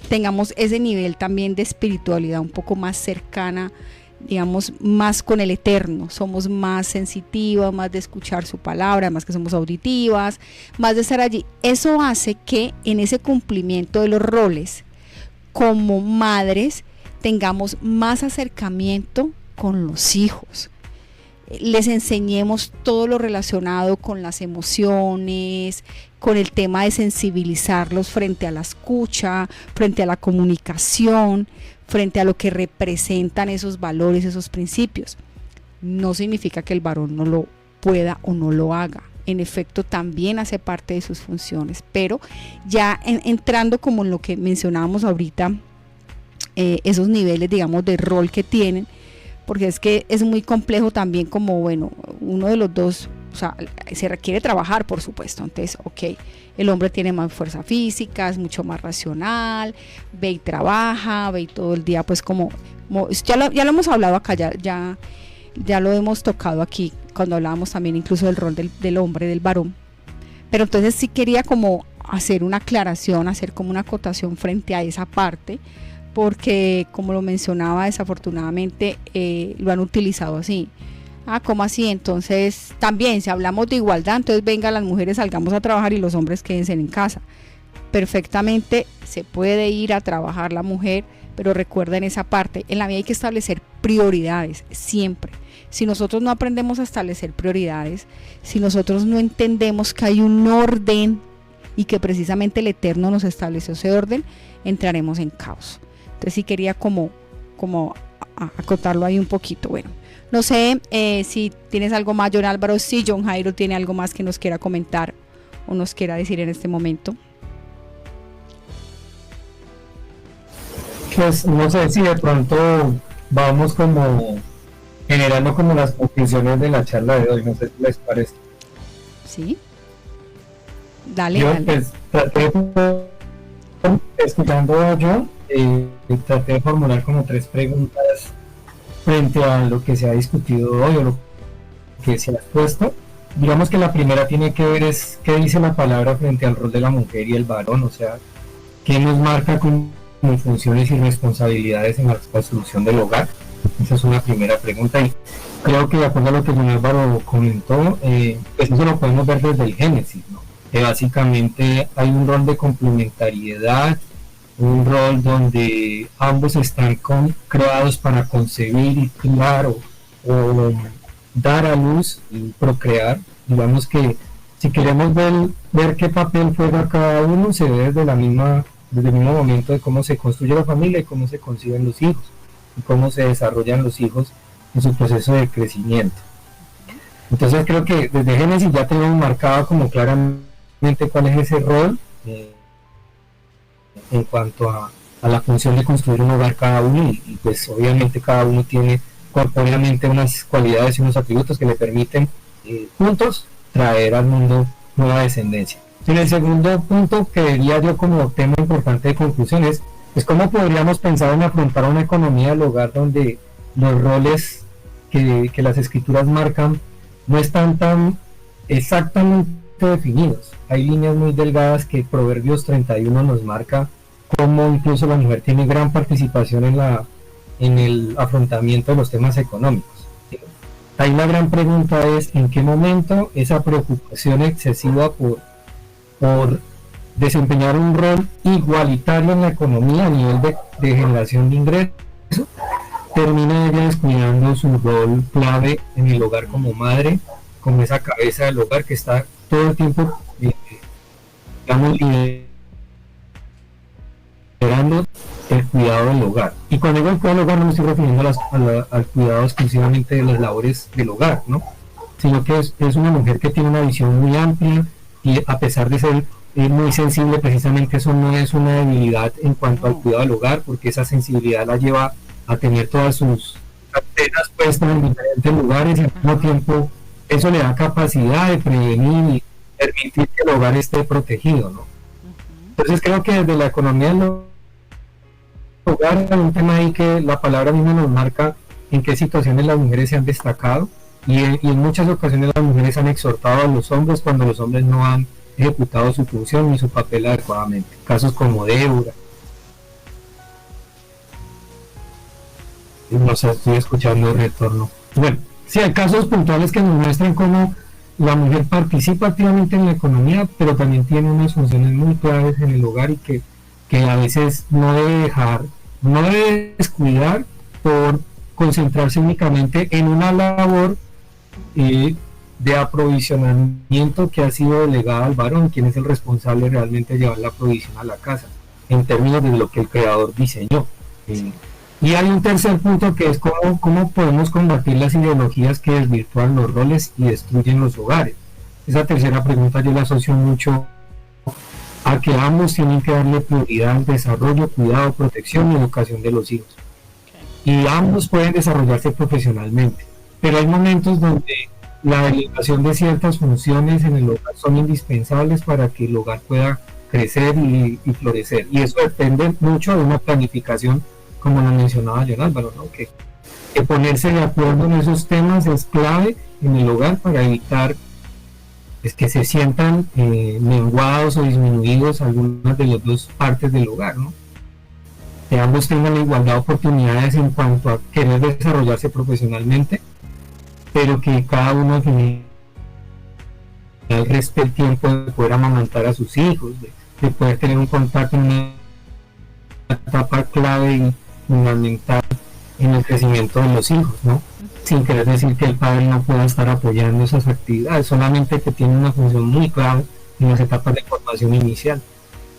tengamos ese nivel también de espiritualidad un poco más cercana, digamos, más con el Eterno. Somos más sensitivas, más de escuchar su palabra, además que somos auditivas, más de estar allí. Eso hace que en ese cumplimiento de los roles como madres tengamos más acercamiento con los hijos, les enseñemos todo lo relacionado con las emociones, con el tema de sensibilizarlos frente a la escucha, frente a la comunicación, frente a lo que representan esos valores, esos principios. No significa que el varón no lo pueda o no lo haga. En efecto, también hace parte de sus funciones, pero ya entrando como en lo que mencionábamos ahorita, esos niveles, digamos, de rol que tienen, porque es que es muy complejo también, como bueno, uno de los dos, o sea, se requiere trabajar, por supuesto. Entonces, ok, el hombre tiene más fuerza física, es mucho más racional, ve y trabaja, ve y todo el día, pues como ya lo hemos hablado acá, ya lo hemos tocado aquí, cuando hablábamos también incluso del rol del hombre, del varón. Pero entonces sí quería como hacer una aclaración, hacer como una acotación frente a esa parte, porque como lo mencionaba, desafortunadamente lo han utilizado así. ¿Cómo así? Entonces también, si hablamos de igualdad, entonces venga, las mujeres salgamos a trabajar y los hombres quédense en casa. Perfectamente se puede ir a trabajar la mujer, pero recuerden esa parte, en la vida hay que establecer prioridades siempre. Si nosotros no aprendemos a establecer prioridades, si nosotros no entendemos que hay un orden y que precisamente el Eterno nos estableció ese orden, entraremos en caos. Entonces sí quería como acotarlo ahí un poquito. Bueno, no sé si tienes algo más, John Álvaro, si John Jairo tiene algo más que nos quiera comentar o nos quiera decir en este momento. Pues no sé si de pronto vamos como generando como las conclusiones de la charla de hoy, no sé si les parece. Sí. Dale, Yo dale. pues escuchando yo, traté de formular como 3 preguntas frente a lo que se ha discutido hoy o lo que se ha expuesto. Digamos que la primera tiene que ver es qué dice la palabra frente al rol de la mujer y el varón, o sea, qué nos marca como funciones y responsabilidades en la construcción del hogar. Esa es una primera pregunta, y creo que de acuerdo a lo que John Álvaro comentó, pues eso lo podemos ver desde el Génesis, ¿no? Básicamente hay un rol de complementariedad, un rol donde ambos están creados para concebir y criar o dar a luz y procrear. Digamos que si queremos ver qué papel juega cada uno, se ve desde el mismo momento de cómo se construye la familia y cómo se conciben los hijos y cómo se desarrollan los hijos en su proceso de crecimiento. Entonces creo que desde Génesis ya tenemos marcado como claramente cuál es ese rol en cuanto a la función de construir un hogar cada uno, y pues obviamente cada uno tiene corpóreamente unas cualidades y unos atributos que le permiten juntos traer al mundo nueva descendencia. En el segundo punto que diría yo como tema importante de conclusión es cómo podríamos pensar en afrontar una economía del hogar donde los roles que las escrituras marcan no están tan exactamente definidos. Hay líneas muy delgadas que Proverbios 31 nos marca, como incluso la mujer tiene gran participación en el afrontamiento de los temas económicos. Ahí la gran pregunta es en qué momento esa preocupación excesiva por desempeñar un rol igualitario en la economía a nivel de generación de ingresos termina ella descuidando su rol clave en el hogar como madre, como esa cabeza del hogar que está todo el tiempo digamos, liderando el cuidado del hogar. Y cuando digo el cuidado del hogar no me estoy refiriendo al cuidado exclusivamente de las labores del hogar, ¿no? Sino que es una mujer que tiene una visión muy amplia y a pesar de ser muy sensible, precisamente eso no es una debilidad en cuanto al cuidado del hogar, porque esa sensibilidad la lleva a tener todas sus antenas puestas en diferentes lugares y al mismo tiempo eso le da capacidad de prevenir y permitir que el hogar esté protegido, ¿no? Entonces creo que desde la economía del hogar hay un tema ahí que la palabra misma nos marca en qué situaciones las mujeres se han destacado y en muchas ocasiones las mujeres han exhortado a los hombres cuando los hombres no han ejecutado su función ni su papel adecuadamente. Casos como Débora. No sé, estoy escuchando el retorno. Bueno, sí hay casos puntuales que nos muestran cómo la mujer participa activamente en la economía, pero también tiene unas funciones muy claves en el hogar y que a veces no debe descuidar por concentrarse únicamente en una labor de aprovisionamiento que ha sido delegada al varón, quien es el responsable realmente de llevar la provisión a la casa, en términos de lo que el creador diseñó. Y hay un tercer punto que es cómo podemos combatir las ideologías que desvirtúan los roles y destruyen los hogares. Esa tercera pregunta yo la asocio mucho a que ambos tienen que darle prioridad al desarrollo, cuidado, protección y educación de los hijos. Y ambos pueden desarrollarse profesionalmente, pero hay momentos donde la delegación de ciertas funciones en el hogar son indispensables para que el hogar pueda crecer y florecer. Y eso depende mucho de una planificación, como lo mencionaba John Álvaro, ¿no? Que ponerse de acuerdo en esos temas es clave en el hogar para evitar que se sientan menguados o disminuidos algunas de las dos partes del hogar, ¿no? Que ambos tengan la igualdad de oportunidades en cuanto a querer desarrollarse profesionalmente, pero que cada uno al final reste el tiempo de poder amamantar a sus hijos, de poder tener un contacto en una etapa clave y fundamental en el crecimiento de los hijos, ¿no? Sin querer decir que el padre no pueda estar apoyando esas actividades, solamente que tiene una función muy clave en las etapas de formación inicial.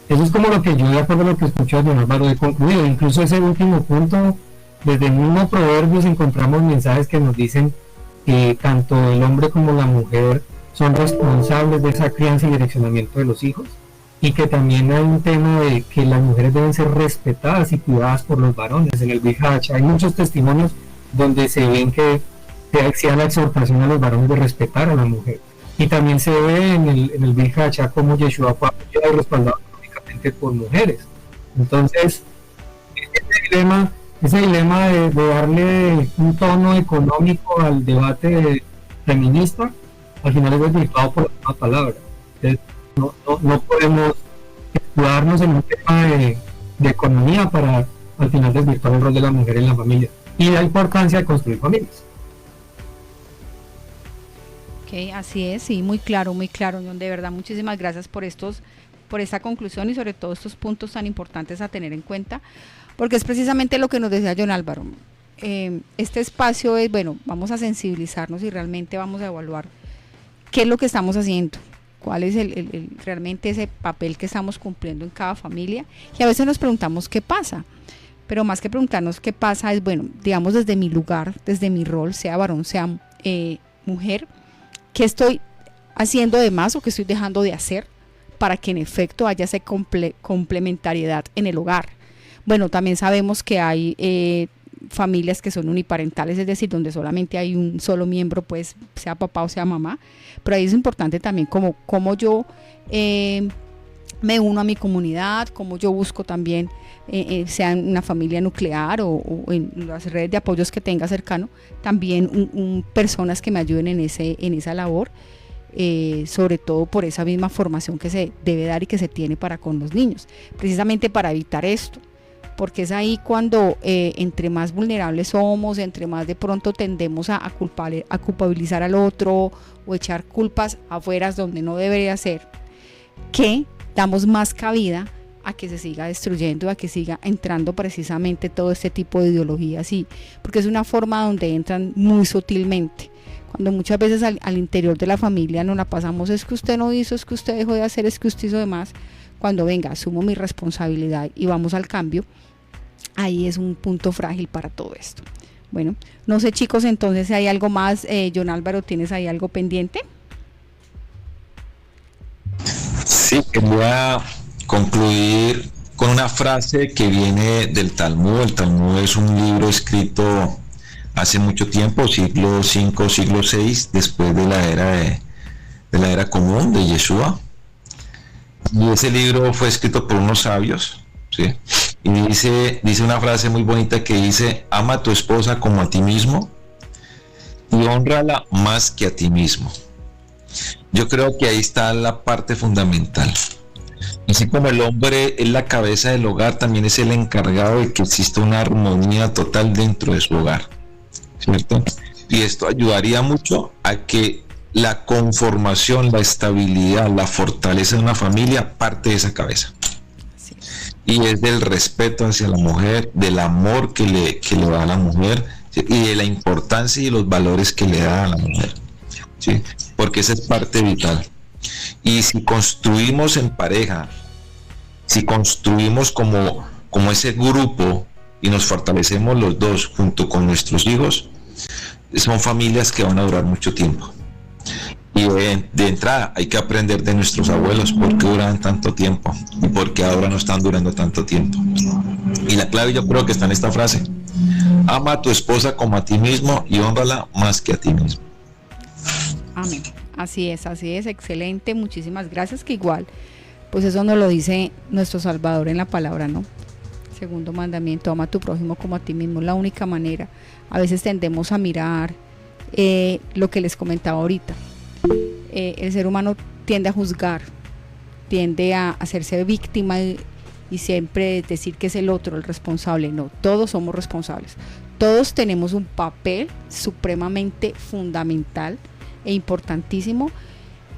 Eso es como lo que yo, de acuerdo a lo que escucho a Don Álvaro, he concluido. Incluso ese último punto, desde el mismo Proverbios encontramos mensajes que nos dicen que tanto el hombre como la mujer son responsables de esa crianza y direccionamiento de los hijos, y que también hay un tema de que las mujeres deben ser respetadas y cuidadas por los varones. En el Bihach hay muchos testimonios donde se ven que se hacía la exhortación a los varones de respetar a la mujer, y también se ve en el Bihach como Yeshua fue apoyado y respaldado económicamente por mujeres. Entonces ese dilema de darle un tono económico al debate feminista al final es desvirtuado por la misma palabra. Entonces, no podemos escudarnos en un tema de economía para al final desvirtuar el rol de la mujer en la familia y la importancia de construir familias. Ok, así es, sí, muy claro, John. De verdad, muchísimas gracias por esta conclusión y sobre todo estos puntos tan importantes a tener en cuenta, porque es precisamente lo que nos decía John Álvaro. Este espacio es, bueno, vamos a sensibilizarnos y realmente vamos a evaluar qué es lo que estamos haciendo, cuál es realmente ese papel que estamos cumpliendo en cada familia, y a veces nos preguntamos qué pasa, pero más que preguntarnos qué pasa es, bueno, digamos desde mi lugar, desde mi rol, sea varón, sea mujer, qué estoy haciendo de más o qué estoy dejando de hacer para que en efecto haya esa complementariedad en el hogar. Bueno, también sabemos que hay familias que son uniparentales, es decir, donde solamente hay un solo miembro, pues sea papá o sea mamá, pero ahí es importante también como yo me uno a mi comunidad, cómo yo busco también, sea en una familia nuclear o en las redes de apoyos que tenga cercano, también personas que me ayuden en esa labor, sobre todo por esa misma formación que se debe dar y que se tiene para con los niños, precisamente para evitar esto, porque es ahí cuando entre más vulnerables somos, entre más de pronto tendemos a culpabilizar al otro o echar culpas afuera donde no debería ser, que damos más cabida a que se siga destruyendo, a que siga entrando precisamente todo este tipo de ideologías, porque es una forma donde entran muy sutilmente, cuando muchas veces al interior de la familia nos la pasamos, es que usted no hizo, es que usted dejó de hacer, es que usted hizo de más. Cuando venga, asumo mi responsabilidad y vamos al cambio, ahí es un punto frágil para todo esto. Bueno, no sé, chicos, entonces si hay algo más, John Álvaro, ¿tienes ahí algo pendiente? Sí, quería concluir con una frase que viene del Talmud. El Talmud es un libro escrito hace mucho tiempo, siglo V, siglo VI, después de la era común de Yeshua. Y ese libro fue escrito por unos sabios, ¿sí? Y dice una frase muy bonita que dice: ama a tu esposa como a ti mismo y hónrala más que a ti mismo. Yo creo que ahí está la parte fundamental. Así como el hombre es la cabeza del hogar, también es el encargado de que exista una armonía total dentro de su hogar, ¿cierto? Y esto ayudaría mucho a que la conformación, la estabilidad, la fortaleza de una familia parte de esa cabeza. Sí. Y es del respeto hacia la mujer, del amor que le da a la mujer, ¿sí? Y de la importancia y los valores que le da a la mujer, ¿sí? Porque esa es parte vital. Y si construimos en pareja, si construimos como ese grupo y nos fortalecemos los dos junto con nuestros hijos, son familias que van a durar mucho tiempo. Y de entrada hay que aprender de nuestros abuelos por qué duraban tanto tiempo y por qué ahora no están durando tanto tiempo. Y la clave yo creo que está en esta frase: ama a tu esposa como a ti mismo y hónrala más que a ti mismo. Amén. Así es, excelente, muchísimas gracias, que igual, pues eso nos lo dice nuestro Salvador en la palabra, ¿no? Segundo mandamiento, ama a tu prójimo como a ti mismo, la única manera. A veces tendemos a mirar lo que les comentaba ahorita, el ser humano tiende a juzgar, tiende a hacerse víctima y siempre decir que es el otro el responsable. No, todos somos responsables, todos tenemos un papel supremamente fundamental e importantísimo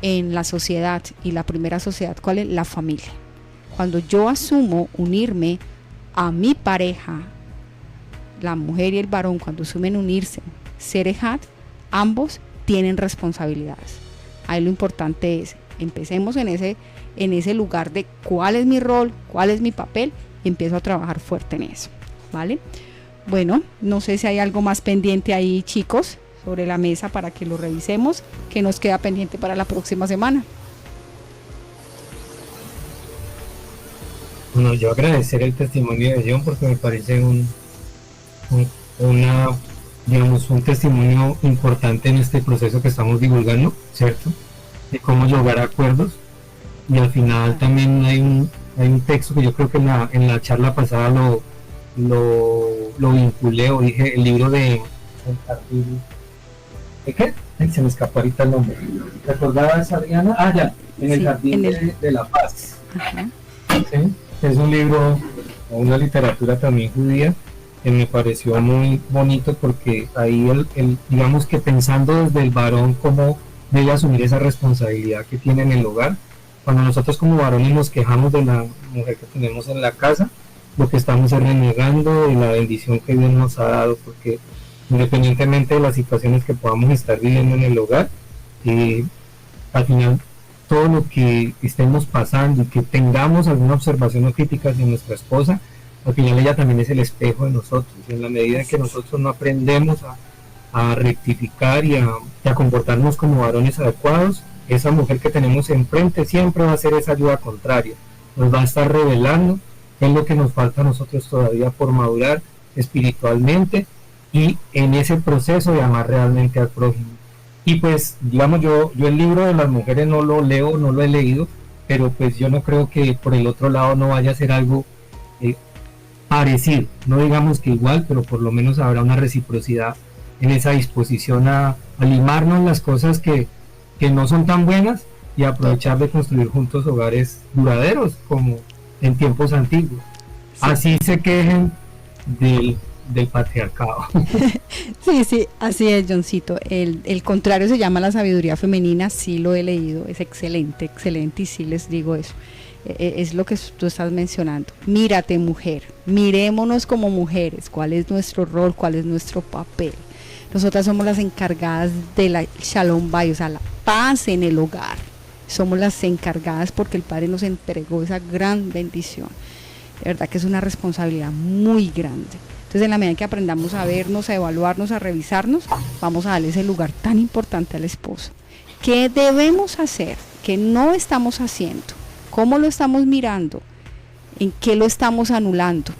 en la sociedad. Y la primera sociedad, ¿cuál es? La familia. Cuando yo asumo unirme a mi pareja, la mujer y el varón, cuando asumen unirse, ser ejad, ambos tienen responsabilidades. Ahí lo importante es, empecemos en ese lugar de cuál es mi rol, cuál es mi papel, y empiezo a trabajar fuerte en eso, ¿vale? Bueno, no sé si hay algo más pendiente ahí, chicos, sobre la mesa para que lo revisemos, que nos queda pendiente para la próxima semana. Bueno, yo agradecer el testimonio de John porque me parece un testimonio importante en este proceso que estamos divulgando, ¿cierto? De cómo llegar a acuerdos. Y al final también hay un texto que yo creo que en la charla pasada lo vinculé, o dije, el libro de qué? Ay, se me escapó ahorita el nombre. ¿Recordabas, Adriana? Ah, ya, en el Jardín de la Paz. Ajá. ¿Sí? Es un libro o una literatura también judía que me pareció muy bonito, porque ahí digamos que pensando desde el varón cómo debe asumir esa responsabilidad que tiene en el hogar. Cuando nosotros como varones nos quejamos de la mujer que tenemos en la casa, lo que estamos es renegando de la bendición que Dios nos ha dado, porque independientemente de las situaciones que podamos estar viviendo en el hogar, al final todo lo que estemos pasando y que tengamos alguna observación o crítica hacia nuestra esposa, al final ella también es el espejo de nosotros, y en la medida en que nosotros no aprendemos a rectificar y a comportarnos como varones adecuados, esa mujer que tenemos enfrente siempre va a ser esa ayuda contraria, nos va a estar revelando qué es lo que nos falta a nosotros todavía por madurar espiritualmente, y en ese proceso de amar realmente al prójimo. Y pues, digamos, yo el libro de las mujeres no lo leo, no lo he leído, pero pues yo no creo que por el otro lado no vaya a ser algo parecido, no digamos que igual, pero por lo menos habrá una reciprocidad en esa disposición a limarnos las cosas que no son tan buenas y aprovechar de construir juntos hogares duraderos como en tiempos antiguos. Sí. Así se quejen del patriarcado. Sí, así es, Johncito. El contrario se llama la sabiduría femenina, sí lo he leído, es excelente y sí les digo eso. Es lo que tú estás mencionando. Mírate, mujer, mirémonos como mujeres, cuál es nuestro rol, cuál es nuestro papel. Nosotras somos las encargadas de la Shalom Bayit, o sea, la paz en el hogar. Somos las encargadas porque el Padre nos entregó esa gran bendición. De verdad que es una responsabilidad muy grande. Entonces, en la medida que aprendamos a vernos, a evaluarnos, a revisarnos, vamos a darle ese lugar tan importante al esposo. ¿Qué debemos hacer? ¿Qué no estamos haciendo? ¿Cómo lo estamos mirando? ¿En qué lo estamos anulando?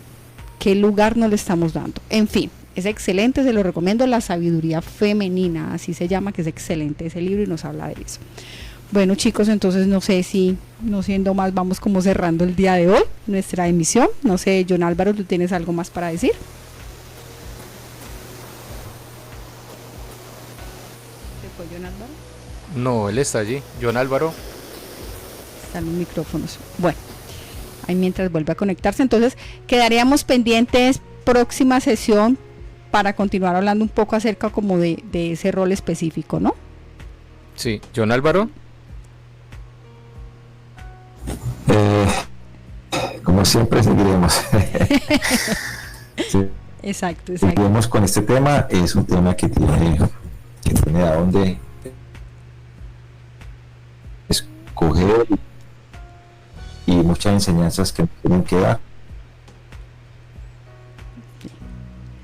¿Qué lugar no le estamos dando? En fin, es excelente, se lo recomiendo, La sabiduría femenina, así se llama, que es excelente ese libro y nos habla de eso. Bueno, chicos, entonces no sé si, no siendo más, vamos como cerrando el día de hoy, nuestra emisión. No sé, John Álvaro, ¿tú tienes algo más para decir? ¿Se fue John Álvaro? No, él está allí. John Álvaro. Están los micrófonos. Bueno, ahí mientras vuelve a conectarse, entonces quedaríamos pendientes próxima sesión para continuar hablando un poco acerca como de ese rol específico, ¿no? Sí, John Álvaro. Como siempre seguiremos. Sí. Exacto. Seguiremos con este tema, es un tema que tiene a dónde escoger y muchas enseñanzas que tienen que dar.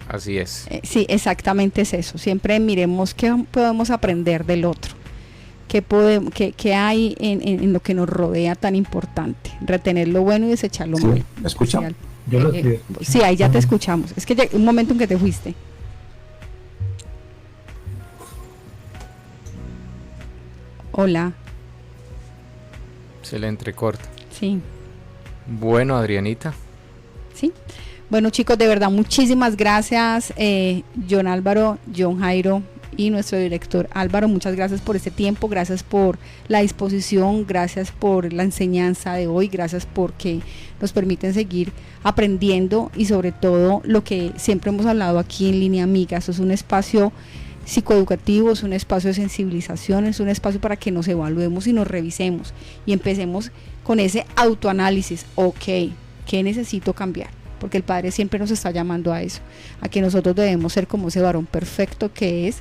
Así es. Sí, exactamente es eso. Siempre miremos qué podemos aprender del otro. ¿Qué hay en lo que nos rodea tan importante? Retener lo bueno y desechar lo malo. ¿Me escuchan? Sí, ahí ya te escuchamos. Es que ya, un momento en que te fuiste. Hola. Se le entrecorta. Sí. Bueno, Adrianita. Sí. Bueno, chicos, de verdad, muchísimas gracias, John Álvaro, John Jairo y nuestro director Álvaro. Muchas gracias por este tiempo, gracias por la disposición, gracias por la enseñanza de hoy, gracias porque nos permiten seguir aprendiendo y sobre todo lo que siempre hemos hablado aquí en Línea Amiga. Esto es un espacio psicoeducativo, es un espacio de sensibilización, es un espacio para que nos evaluemos y nos revisemos y empecemos con ese autoanálisis. Ok, ¿qué necesito cambiar? Porque el Padre siempre nos está llamando a eso, a que nosotros debemos ser como ese varón perfecto que es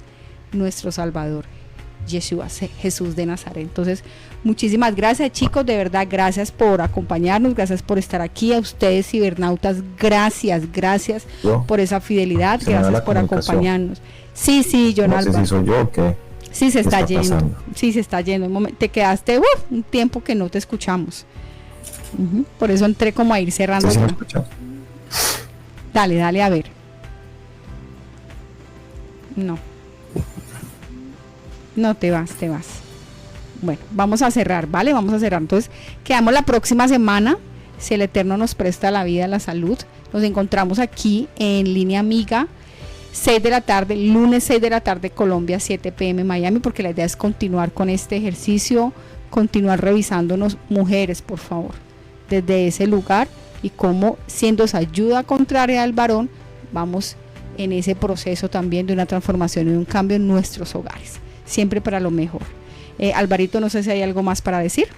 nuestro Salvador, Yeshua, Jesús de Nazaret. Entonces, muchísimas gracias, chicos, de verdad, gracias por acompañarnos, gracias por estar aquí, a ustedes cibernautas, gracias por esa fidelidad, gracias por acompañarnos. Sí, John Álvaro. No sé si soy yo o qué. Sí, se está yendo. Sí, se está yendo. Te quedaste un tiempo que no te escuchamos. Por eso entré como a ir cerrando. Sí, Dale, a ver. No te vas. Bueno, vamos a cerrar, ¿vale? Vamos a cerrar. Entonces, quedamos la próxima semana. Si el Eterno nos presta la vida, la salud. Nos encontramos aquí en Línea Amiga, 6 de la tarde, lunes 6 de la tarde, Colombia, 7 p.m. Miami, porque la idea es continuar con este ejercicio, continuar revisándonos, mujeres, por favor, desde ese lugar. Y cómo, siendo esa ayuda contraria al varón, vamos en ese proceso también de una transformación y un cambio en nuestros hogares, siempre para lo mejor. Alvarito, no sé si hay algo más para decir.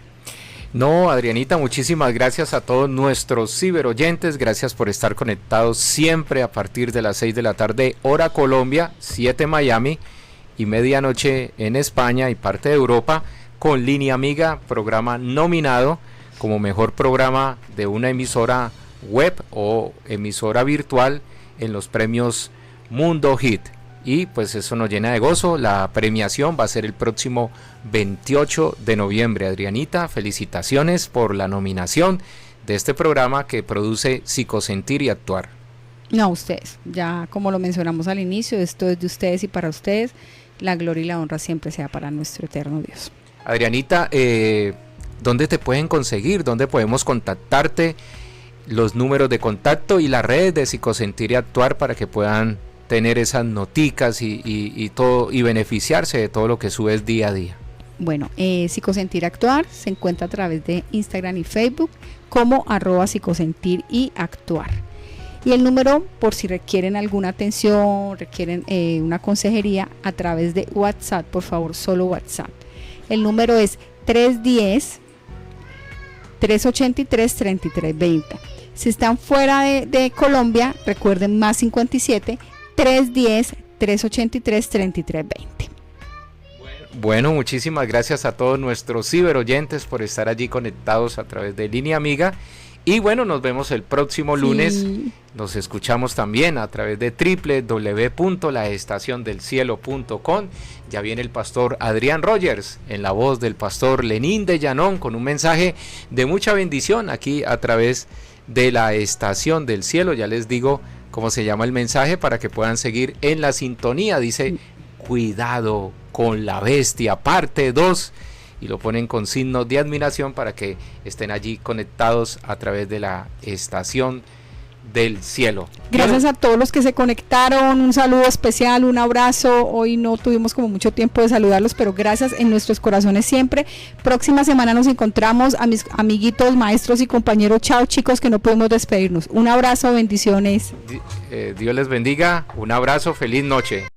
No, Adrianita, muchísimas gracias a todos nuestros ciberoyentes, gracias por estar conectados siempre a partir de las 6 de la tarde, hora Colombia, 7 Miami y medianoche en España y parte de Europa, con Línea Amiga, programa nominado como mejor programa de una emisora web o emisora virtual en los premios Mundo Hit. Y pues eso nos llena de gozo. La premiación va a ser el próximo 28 de noviembre. Adrianita, felicitaciones por la nominación de este programa que produce Psicosentir y Actuar. No, ustedes, ya como lo mencionamos al inicio, esto es de ustedes y para ustedes. La gloria y la honra siempre sea para nuestro eterno Dios. Adrianita, ¿dónde te pueden conseguir? ¿Dónde podemos contactarte? Los números de contacto y las redes de Psicosentir y Actuar para que puedan tener esas noticas y todo, y beneficiarse de todo lo que subes día a día. Bueno, Psicosentir Actuar se encuentra a través de Instagram y Facebook como @psicosentir y actuar. Y el número, por si requieren alguna atención, requieren una consejería, a través de WhatsApp, por favor, solo WhatsApp. El número es 310-383-3320. Si están fuera de Colombia, recuerden más 57 310-383-3320. Bueno, muchísimas gracias a todos nuestros ciberoyentes por estar allí conectados a través de Línea Amiga. Y bueno, nos vemos el próximo lunes. Nos escuchamos también a través de www.laestaciondelcielo.com. Ya viene el pastor Adrián Rogers en la voz del pastor Lenín de Llanón con un mensaje de mucha bendición aquí a través de la Estación del Cielo. Ya les digo cómo se llama el mensaje para que puedan seguir en la sintonía. Dice: cuidado con la bestia, parte 2. Y lo ponen con signos de admiración para que estén allí conectados a través de la Estación del Cielo. Gracias a todos los que se conectaron, un saludo especial, un abrazo. Hoy no tuvimos como mucho tiempo de saludarlos, pero gracias en nuestros corazones siempre. Próxima semana nos encontramos. A mis amiguitos, maestros y compañeros, chao chicos, que no podemos despedirnos. Un abrazo, bendiciones. Dios les bendiga, un abrazo, feliz noche.